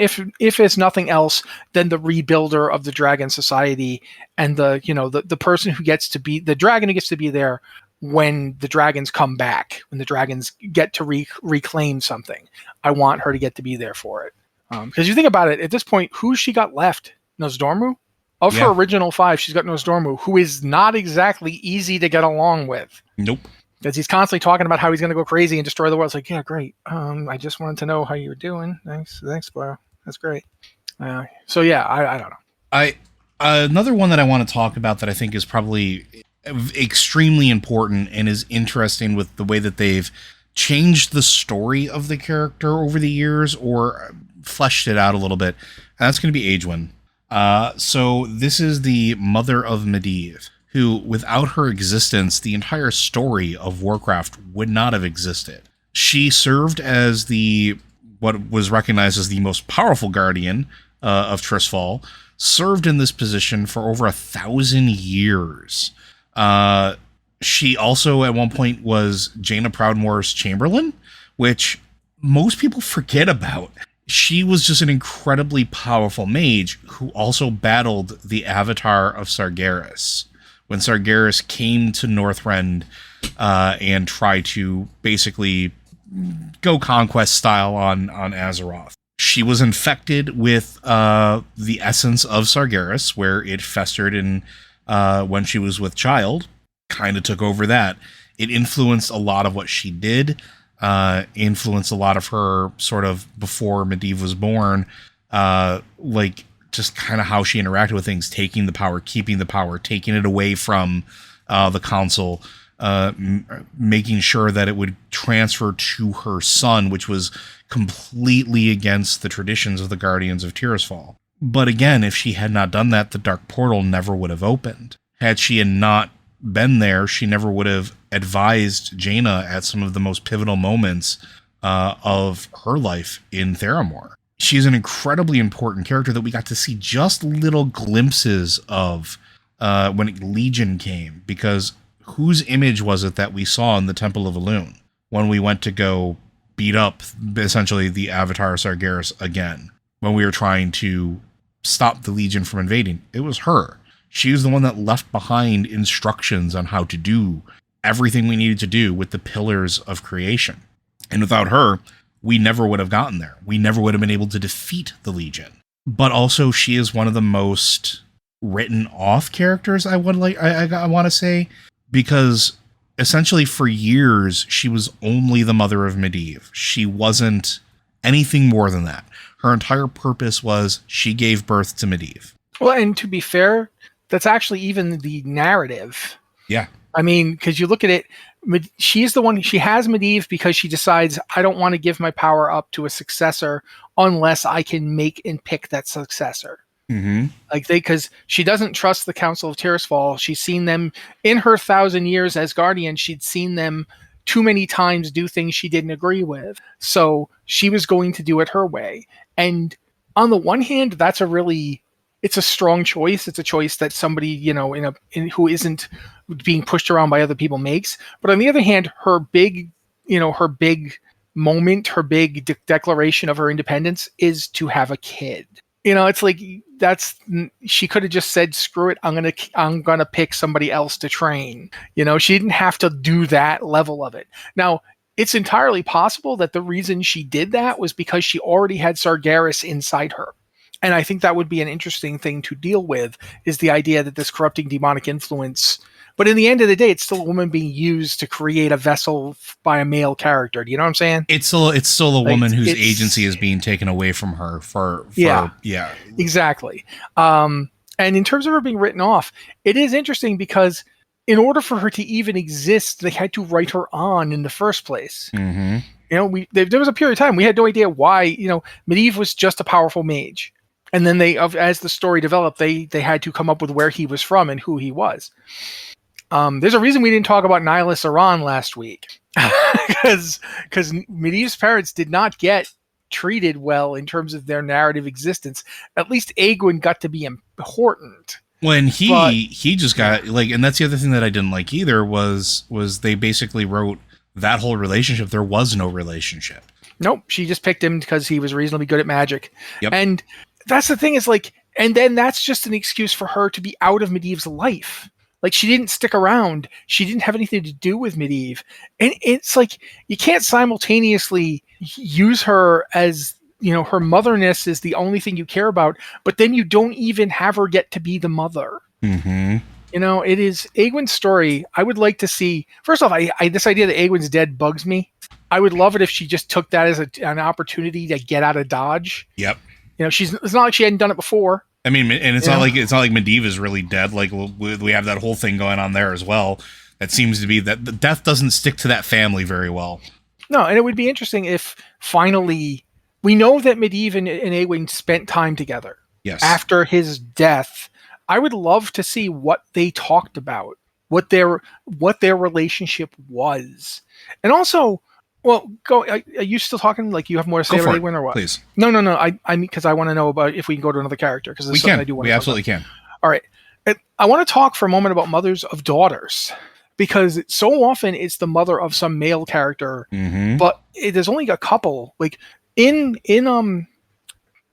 S2: it's nothing else than the rebuilder of the Dragon Society and the person who gets to be the dragon who gets to be there when the dragons come back, when the dragons get to reclaim something. I want her to get to be there for it. Because you think about it, at this point, who's she got left? Nosdormu? Of her original 5, she's got Nosdormu, who is not exactly easy to get along with.
S1: Nope.
S2: Because he's constantly talking about how he's going to go crazy and destroy the world. It's like, yeah, great. I just wanted to know how you were doing. Thanks, bro. That's great. So yeah, I don't know.
S1: Another one that I want to talk about that I think is probably extremely important and is interesting with the way that they've changed the story of the character over the years or fleshed it out a little bit. And that's going to be Aegwynn. So this is the mother of Medivh, who, without her existence, the entire story of Warcraft would not have existed. She served as what was recognized as the most powerful guardian of Tristfall, served in this position for over 1,000 years. She also at one point was Jaina Proudmoore's Chamberlain, which most people forget about. She was just an incredibly powerful mage who also battled the Avatar of Sargeras. When Sargeras came to Northrend and tried to basically go conquest style on Azeroth. She was infected with the essence of Sargeras, where it festered in when she was with child, kind of took over that. It influenced a lot of what she did, influenced a lot of her sort of before Medivh was born, like just kind of how she interacted with things, taking the power, keeping the power, taking it away from the council, making sure that it would transfer to her son, which was completely against the traditions of the Guardians of Tirisfal. But again, if she had not done that, the Dark Portal never would have opened. Had she not been there, she never would have advised Jaina at some of the most pivotal moments of her life in Theramore. She's an incredibly important character that we got to see just little glimpses of when Legion came, because whose image was it that we saw in the Temple of Elune when we went to go beat up essentially the Avatar Sargeras again, when we were trying to stop the Legion from invading? It was her. She was the one that left behind instructions on how to do everything we needed to do with the pillars of creation. And without her, we never would have gotten there. We never would have been able to defeat the Legion. But also, she is one of the most written off characters, I want to say, because essentially for years, she was only the mother of Medivh. She wasn't anything more than that. Her entire purpose was she gave birth to Medivh.
S2: Well, and to be fair, that's actually even the narrative.
S1: Yeah.
S2: I mean, because you look at it, she's the one, she has Medivh because she decides, I don't want to give my power up to a successor unless I can make and pick that successor.
S1: Mm-hmm.
S2: Because she doesn't trust the Council of Tirisfal. She's seen them in her 1,000 years as Guardian. She'd seen them too many times do things she didn't agree with. So she was going to do it her way. And on the one hand, it's a strong choice. It's a choice that somebody, who isn't being pushed around by other people makes. But on the other hand, her big moment, her big declaration of her independence is to have a kid. It's like she could have just said, screw it, I'm gonna pick somebody else to train. She didn't have to do that level of it. Now, it's entirely possible that the reason she did that was because she already had Sargeras inside her. And I think that would be an interesting thing to deal with, is the idea that this corrupting demonic influence, but in the end of the day, it's still a woman being used to create a vessel by a male character. Do you know what I'm saying?
S1: It's still a woman whose agency is being taken away from her for yeah,
S2: exactly. And in terms of her being written off, it is interesting because in order for her to even exist, they had to write her on in the first place.
S1: Mm-hmm.
S2: There was a period of time we had no idea why. Medivh was just a powerful mage. And then as the story developed, they had to come up with where he was from and who he was. There's a reason we didn't talk about Nihilus Iran last week, because Medivh's parents did not get treated well in terms of their narrative existence. At least Aegwin got to be important.
S1: When he just got and that's the other thing that I didn't like either was they basically wrote that whole relationship. There was no relationship.
S2: Nope, she just picked him because he was reasonably good at magic.
S1: Yep.
S2: And that's the thing, is and then that's just an excuse for her to be out of Medivh's life. She didn't stick around. She didn't have anything to do with Medivh. And it's you can't simultaneously use her as, her motherness is the only thing you care about, but then you don't even have her get to be the mother.
S1: Mm-hmm.
S2: It is Aegwin's story. I would like to see, first off, I this idea that Aegwin's dead bugs me. I would love it if she just took that as an opportunity to get out of Dodge.
S1: Yep.
S2: It's not like she hadn't done it before.
S1: I mean, and it's not like Medivh is really dead. We have that whole thing going on there as well. That seems to be that the death doesn't stick to that family very well.
S2: No, and it would be interesting if finally we know that Medivh and Aegwin spent time together.
S1: Yes.
S2: After his death, I would love to see what they talked about, what their relationship was, and also Well, go. Are you still talking? Like you have more to say
S1: Go
S2: about
S1: for it,
S2: Awen or what?
S1: please.
S2: No. I mean, because I want to know about if we can go to another character because
S1: We
S2: there's something I
S1: can.
S2: do want
S1: We
S2: to talk
S1: absolutely
S2: about.
S1: can.
S2: All right. I want to talk for a moment about mothers of daughters because so often it's the mother of some male character,
S1: Mm-hmm.
S2: but there's only a couple. Like in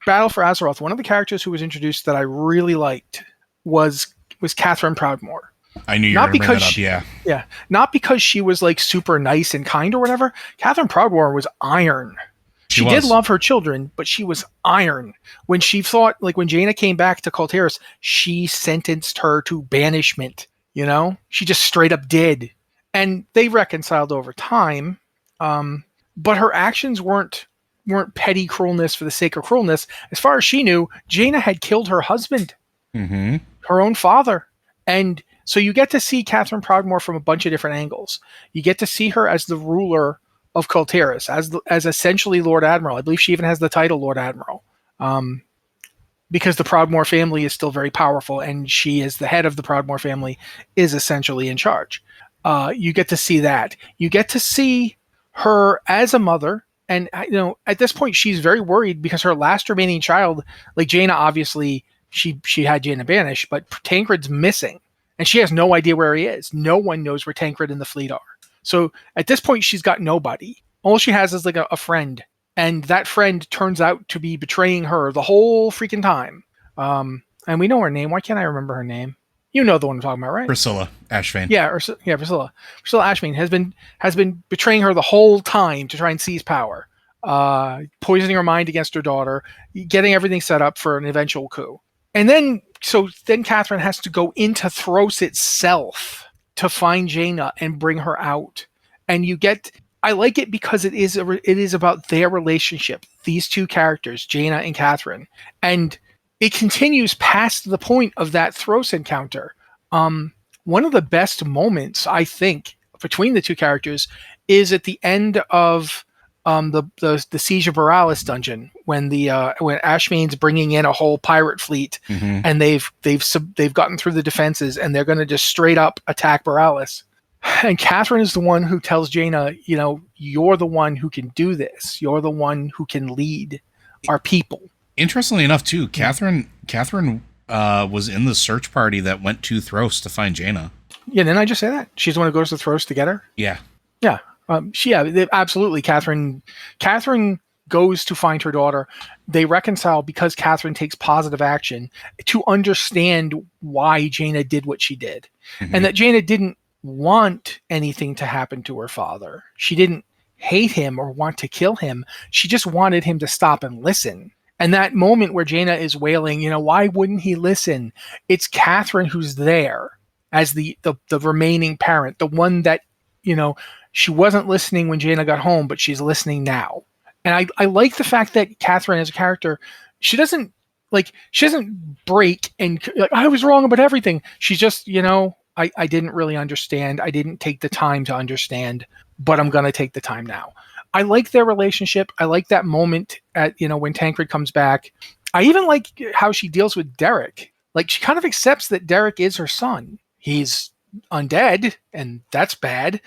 S2: Battle for Azeroth, one of the characters who was introduced that I really liked was Katherine Proudmoore.
S1: I knew you were
S2: Not
S1: going to bring
S2: because
S1: that up.
S2: she,
S1: Yeah.
S2: yeah, not because she was like super nice and kind or whatever. Katherine Proudmoore was iron.
S1: She
S2: She did
S1: was.
S2: love her children, but she was iron. When she thought, like when Jaina came back to Kultiris, she sentenced her to banishment. You know, she just straight up did, and they reconciled over time. But her actions weren't petty cruelness for the sake of cruelness. As far as she knew, Jaina had killed her husband,
S1: Mm-hmm.
S2: her own father, and so you get to see Katherine Proudmoore from a bunch of different angles. You get to see her as the ruler of Kultiris, as essentially Lord Admiral. I believe she even has the title Lord Admiral, because the Proudmoore family is still very powerful, and she, as the head of the Proudmoore family, is essentially in charge. You get to see that. You get to see her as a mother, and at this point, she's very worried because her last remaining child, like Jaina, obviously she had Jaina banished, but Tancred's missing, and she has no idea where he is. No one knows where Tancred and the fleet are. So at this point, she's got nobody. All she has is like a friend, and that friend turns out to be betraying her the whole freaking time. And we know her name. Why can't I remember her name? You know the one I'm talking about, right?
S1: Priscilla Ashvane.
S2: Yeah, Priscilla. Priscilla Ashmean has been betraying her the whole time to try and seize power, poisoning her mind against her daughter, getting everything set up for an eventual coup. And then Katherine has to go into Thros itself to find Jaina and bring her out. And I like it because it is about their relationship, these two characters, Jaina and Katherine, and it continues past the point of that Thros encounter. One of the best moments, I think, between the two characters is at the end of the Siege of Borealis dungeon when when Ashmane's bringing in a whole pirate fleet,
S1: Mm-hmm.
S2: and they've gotten through the defenses and they're going to just straight up attack Borealis. And Katherine is the one who tells Jaina, you're the one who can do this. You're the one who can lead our people.
S1: Interestingly enough, too, Katherine was in the search party that went to Thros to find Jaina.
S2: Yeah, didn't I just say that? She's the one who goes to Thros to get her?
S1: Yeah.
S2: Yeah. Absolutely. Katherine goes to find her daughter. They reconcile because Katherine takes positive action to understand why Jaina did what she did.
S1: Mm-hmm.
S2: And that Jaina didn't want anything to happen to her father. She didn't hate him or want to kill him. She just wanted him to stop and listen. And that moment where Jaina is wailing, why wouldn't he listen? It's Katherine who's there as the remaining parent, the one that, she wasn't listening when Jaina got home, but she's listening now. And I like the fact that Katherine as a character, she doesn't break and I was wrong about everything. She's just, I didn't really understand. I didn't take the time to understand, but I'm going to take the time now. I like their relationship. I like that moment at, when Tancred comes back. I even like how she deals with Derek. Like she kind of accepts that Derek is her son. He's undead and that's bad,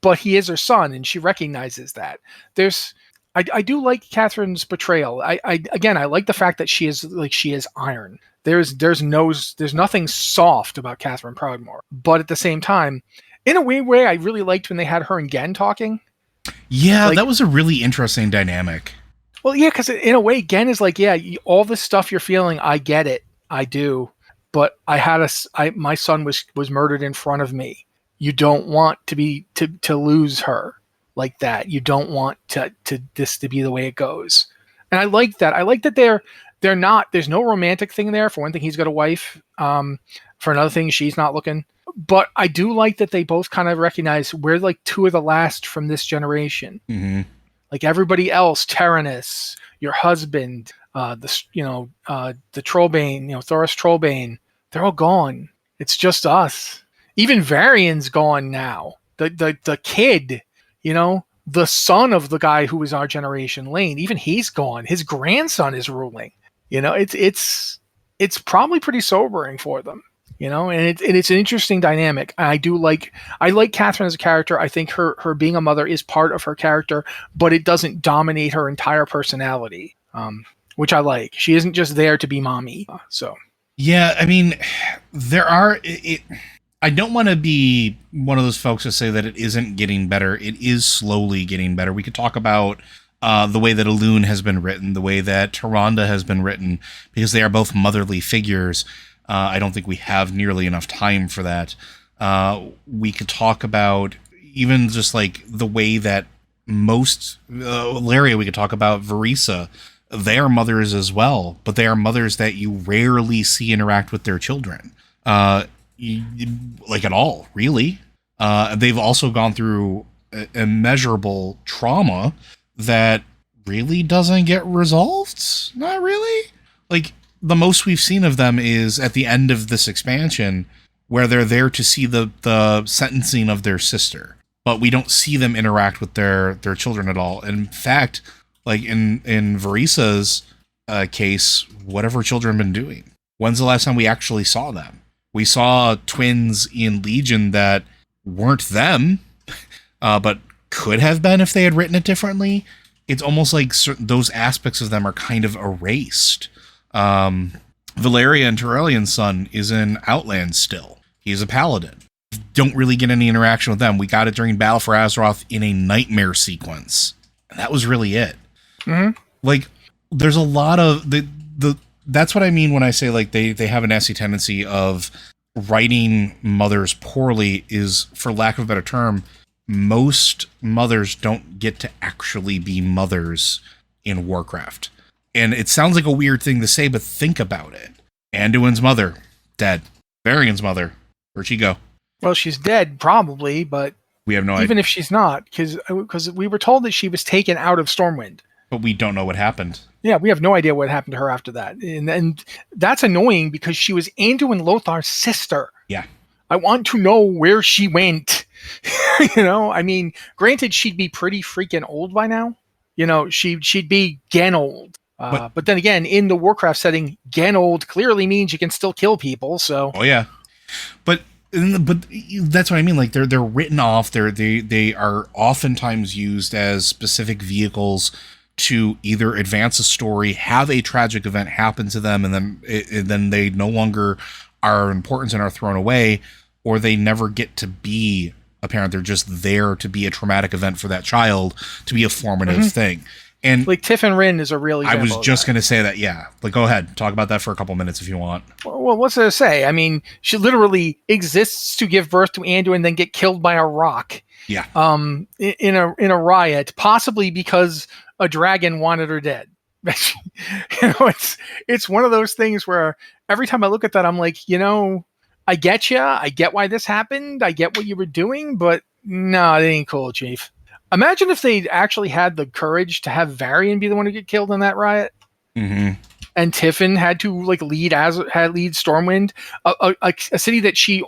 S2: but he is her son and she recognizes that. I do like Katherine's portrayal. I like the fact that she is iron. There's nothing soft about Katherine Proudmoore, but at the same time, in a weird way, I really liked when they had her and Gen talking.
S1: Yeah, that was a really interesting dynamic.
S2: Well, yeah, because in a way, Gen is like, yeah, all this stuff you're feeling, I get it, I do, but my son was murdered in front of me. You don't want to lose her like that. You don't want this to be the way it goes. And I like that. I like that they're not. There's no romantic thing there. For one thing, he's got a wife. For another thing, she's not looking. But I do like that they both kind of recognize we're like two of the last from this generation.
S1: Mm-hmm.
S2: Like everybody else, Tyrannus, your husband, the Trollbane, Thoris Trollbane, they're all gone. It's just us. Even Varian's gone now. The kid, the son of the guy who was our generation, Lane, even he's gone. His grandson is ruling. It's probably pretty sobering for them. And it's an interesting dynamic. I like Katherine as a character. I think her being a mother is part of her character, but it doesn't dominate her entire personality, which I like. She isn't just there to be mommy.
S1: Yeah, I mean, there are. I don't want to be one of those folks to say that it isn't getting better. It is slowly getting better. We could talk about the way that Elune has been written, the way that Tyrande has been written, because they are both motherly figures. I don't think we have nearly enough time for that. We could talk about even just like the way that most Laria, we could talk about Verisa. They are mothers as well, but they are mothers that you rarely see interact with their children. Like at all, really. They've also gone through immeasurable trauma that really doesn't get resolved. Not really. Like, the most we've seen of them is at the end of this expansion, where they're there to see the sentencing of their sister, but we don't see them interact with their children at all. In fact, like in Verisa's case, what have her children been doing? When's the last time we actually saw them? We saw twins in Legion that weren't them, but could have been if they had written it differently. It's almost like those aspects of them are kind of erased. Valeria and Turelian's son is in Outland still. He's a paladin. Don't really get any interaction with them. We got it during Battle for Azeroth in a nightmare sequence. And that was really it.
S2: Mm-hmm.
S1: Like, there's a lot of that's what I mean when I say like they have a nasty tendency of writing mothers poorly. Is, for lack of a better term, most mothers don't get to actually be mothers in Warcraft. And it sounds like a weird thing to say, but think about it. Anduin's mother, dead. Varian's mother, where'd she go?
S2: Well, she's dead, probably, but
S1: we have no idea.
S2: Even if she's not, because we were told that she was taken out of Stormwind.
S1: But we don't know what happened.
S2: Yeah, we have no idea what happened to her after that. And that's annoying because she was Anduin Lothar's sister.
S1: Yeah.
S2: I want to know where she went. I mean, granted, she'd be pretty freaking old by now. She'd be gen old. But then again, in the Warcraft setting, gen old clearly means you can still kill people. So.
S1: Oh yeah, but that's what I mean. Like they're written off. They are oftentimes used as specific vehicles to either advance a story, have a tragic event happen to them, and then they no longer are important and are thrown away, or they never get to be a parent. They're just there to be a traumatic event for that child, to be a formative thing. And
S2: like Tiffin Rin is a really.
S1: I was just going to say that, yeah. Like, go ahead, talk about that for a couple minutes if you want.
S2: Well, what's there to say? I mean, she literally exists to give birth to Anduin and then get killed by a rock.
S1: Yeah.
S2: In a riot, possibly because a dragon wanted her dead. It's one of those things where every time I look at that, I'm like, I get you. I get why this happened. I get what you were doing, but no, it ain't cool, Chief. Imagine if they actually had the courage to have Varian be the one to get killed in that riot, and Tiffin had to lead Stormwind, a city that she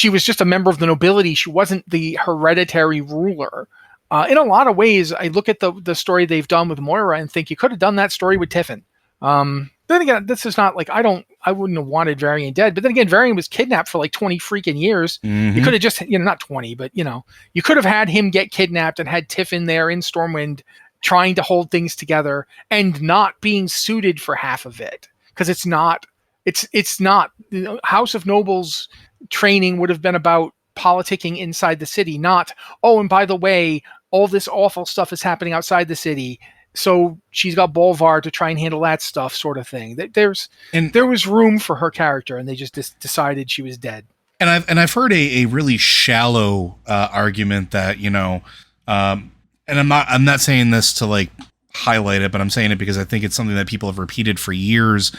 S2: was just a member of the nobility. She wasn't the hereditary ruler. In a lot of ways, I look at the story they've done with Moira and think you could have done that story with Tiffin. Then again, this is not like I wouldn't have wanted Varian dead. But then again, Varian was kidnapped for 20 freaking years. You could have just, not 20, but you could have had him get kidnapped and had Tiffin there in Stormwind trying to hold things together and not being suited for half of it. Because it's not House of Nobles training would have been about politicking inside the city, not, oh, and by the way, all this awful stuff is happening outside the city. So she's got Bolvar to try and handle that stuff, sort of thing. There was room for her character, and they just decided she was dead.
S1: And I've heard a really shallow argument that and I'm not saying this to highlight it, but I'm saying it because I think it's something that people have repeated for years,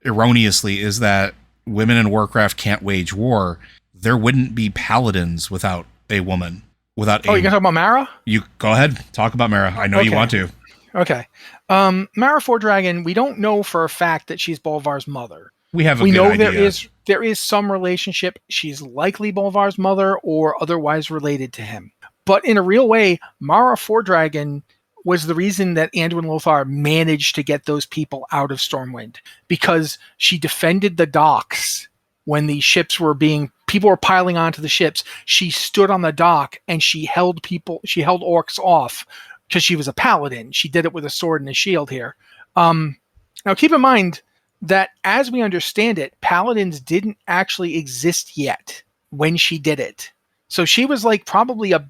S1: erroneously, is that women in Warcraft can't wage war. There wouldn't be paladins without a woman. You're going to
S2: talk about Mara?
S1: You go ahead. Talk about Mara. I know you want to.
S2: Okay. Mara Fordragon, we don't know for a fact that she's Bolvar's mother.
S1: We know idea.
S2: there is some relationship. She's likely Bolvar's mother or otherwise related to him. But in a real way, Mara Fordragon was the reason that Anduin Lothar managed to get those people out of Stormwind, because she defended the docks when the ships were people were piling onto the ships. She stood on the dock and she held orcs off because she was a paladin. She did it with a sword and a shield here. Now keep in mind that, as we understand it, paladins didn't actually exist yet when she did it. So she was like probably a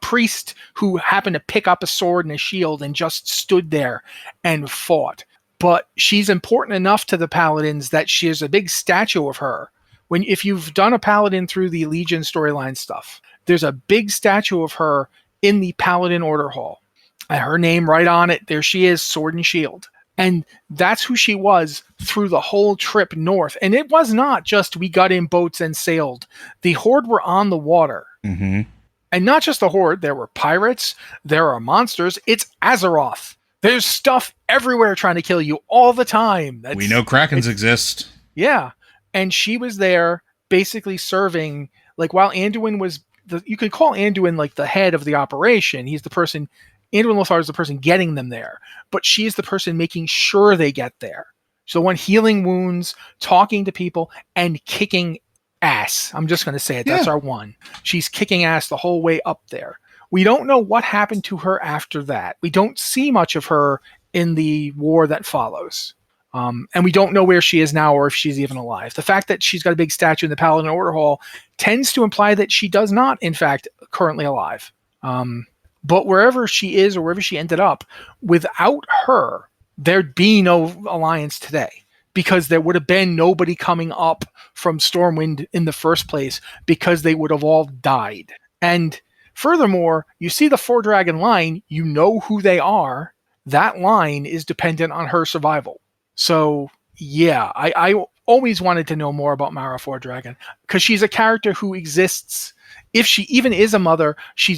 S2: priest who happened to pick up a sword and a shield and just stood there and fought. But she's important enough to the paladins that there's a big statue of her. If you've done a paladin through the Legion storyline stuff, there's a big statue of her in the Paladin Order Hall. And her name right on it. There she is, sword and shield. And that's who she was through the whole trip north. And it was not just we got in boats and sailed. The Horde were on the water.
S1: Mm-hmm.
S2: And not just the Horde. There were pirates. There are monsters. It's Azeroth. There's stuff everywhere trying to kill you all the time.
S1: We know Krakens exist.
S2: Yeah. And she was there basically serving, like, while Anduin was, you could call Anduin like the head of the operation. He's the person, Anduin Lothar is the person getting them there. But she's the person making sure they get there. So when healing wounds, talking to people, and kicking ass. I'm just going to say it. That's our one. She's kicking ass the whole way up there. We don't know what happened to her after that. We don't see much of her in the war that follows. And we don't know where she is now or if she's even alive. The fact that she's got a big statue in the Paladin Order Hall tends to imply that she does not, in fact, currently alive. But wherever she is or wherever she ended up, without her, there'd be no alliance today, because there would have been nobody coming up from Stormwind in the first place, because they would have all died. And furthermore, you see the Four Dragon line, you know who they are. That line is dependent on her survival. So, yeah, I always wanted to know more about Mara Four Dragon, because she's a character who exists. If she even is a mother, she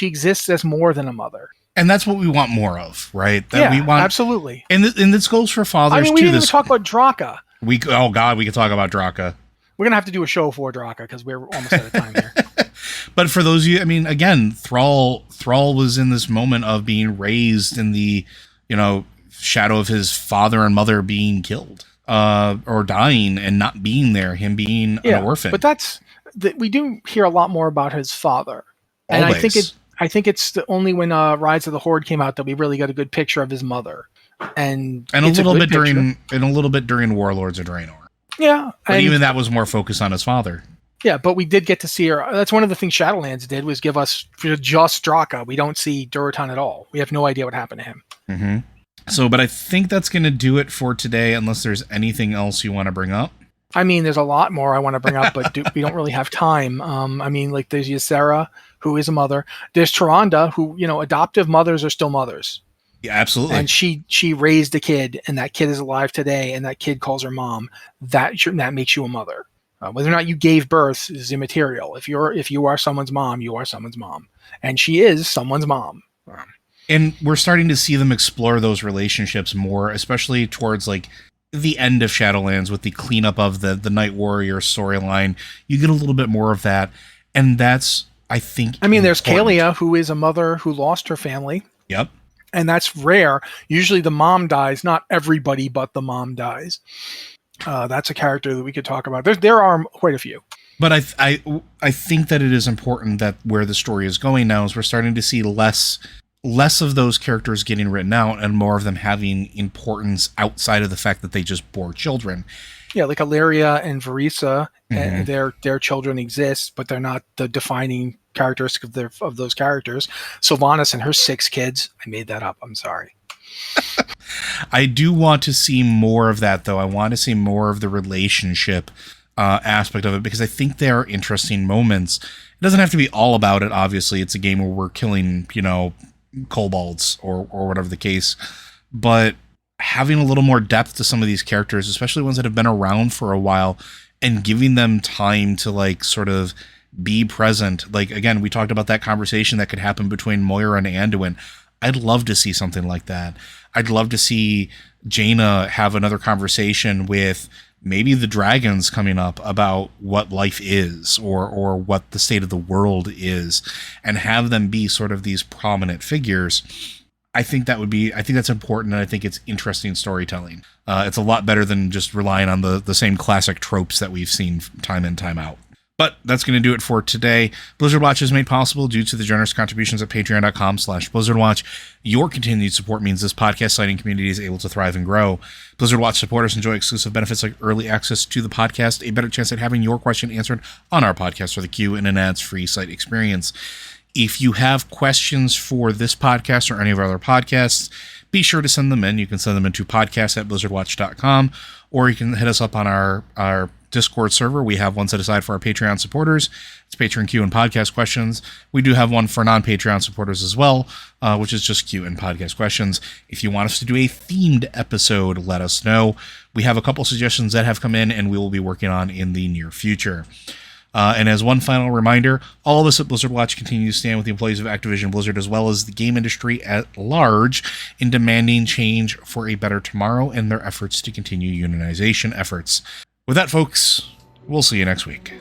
S2: exists as more than a mother.
S1: And that's what we want more of, right?
S2: We want, absolutely.
S1: And this goes for fathers,
S2: too. I mean, we didn't even talk about Draka.
S1: We could talk about Draka.
S2: We're going to have to do a show for Draka, because we're almost out of time here.
S1: But for those of you, I mean, again, Thrall was in this moment of being raised in the, shadow of his father and mother being killed, or dying and not being there, him being an orphan.
S2: But we do hear a lot more about his father. And
S1: Always.
S2: I think it's only when Rise of the Horde came out that we really got a good picture of his mother. And
S1: a little bit during Warlords of Draenor.
S2: Yeah.
S1: But even that was more focused on his father.
S2: Yeah, but we did get to see her. That's one of the things Shadowlands did, was give us just Draka. We don't see Durotan at all. We have no idea what happened to him.
S1: Mm-hmm. So, but I think that's going to do it for today, unless there's anything else you want to bring up.
S2: I mean, there's a lot more I want to bring up, but we don't really have time. I mean, like, there's Ysera, who is a mother. There's Tyrande, who, adoptive mothers are still mothers.
S1: Yeah, absolutely.
S2: And she raised a kid, and that kid is alive today, and that kid calls her mom. That makes you a mother. Whether or not you gave birth is immaterial. If you are someone's mom, you are someone's mom, and she is someone's mom.
S1: And we're starting to see them explore those relationships more, especially towards like the end of Shadowlands with the cleanup of the Night Warrior storyline. You get a little bit more of that, and that's, I think,
S2: there's Kalia, who is a mother who lost her family.
S1: Yep.
S2: And that's rare. Usually the mom dies. Not everybody, but the mom dies. That's a character that we could talk about. There are quite a few.
S1: But I think that it is important that where the story is going now is we're starting to see less of those characters getting written out and more of them having importance outside of the fact that they just bore children.
S2: Yeah, like Illyria and Varisa, and their children exist, but they're not the defining characteristic of those characters. Sylvanas and her 6 kids. I made that up. I'm sorry.
S1: I do want to see more of that, though. I want to see more of the relationship aspect of it, because I think there are interesting moments. It doesn't have to be all about it, obviously. It's a game where we're killing, kobolds or whatever the case. But having a little more depth to some of these characters, especially ones that have been around for a while, and giving them time to, like, sort of be present. Like, again, we talked about that conversation that could happen between Moira and Anduin. I'd love to see something like that. I'd love to see Jaina have another conversation with maybe the dragons coming up about what life is or what the state of the world is, and have them be sort of these prominent figures. I think that's important, and I think it's interesting storytelling. It's a lot better than just relying on the same classic tropes that we've seen time in, time out. But that's going to do it for today. Blizzard Watch is made possible due to the generous contributions at patreon.com/BlizzardWatch. Your continued support means this podcast site and community is able to thrive and grow. Blizzard Watch supporters enjoy exclusive benefits like early access to the podcast, a better chance at having your question answered on our podcast or the queue, and an ads-free site experience. If you have questions for this podcast or any of our other podcasts, be sure to send them in. You can send them into podcast@blizzardwatch.com, or you can hit us up on our Discord server. We have one set aside for our Patreon supporters. It's Patreon Q and Podcast Questions. We do have one for non-Patreon supporters as well, which is just Q and Podcast Questions. If you want us to do a themed episode, let us know. We have a couple suggestions that have come in, and we will be working on in the near future. And as one final reminder, all of us at Blizzard Watch continue to stand with the employees of Activision Blizzard as well as the game industry at large in demanding change for a better tomorrow and their efforts to continue unionization efforts. With that, folks, we'll see you next week.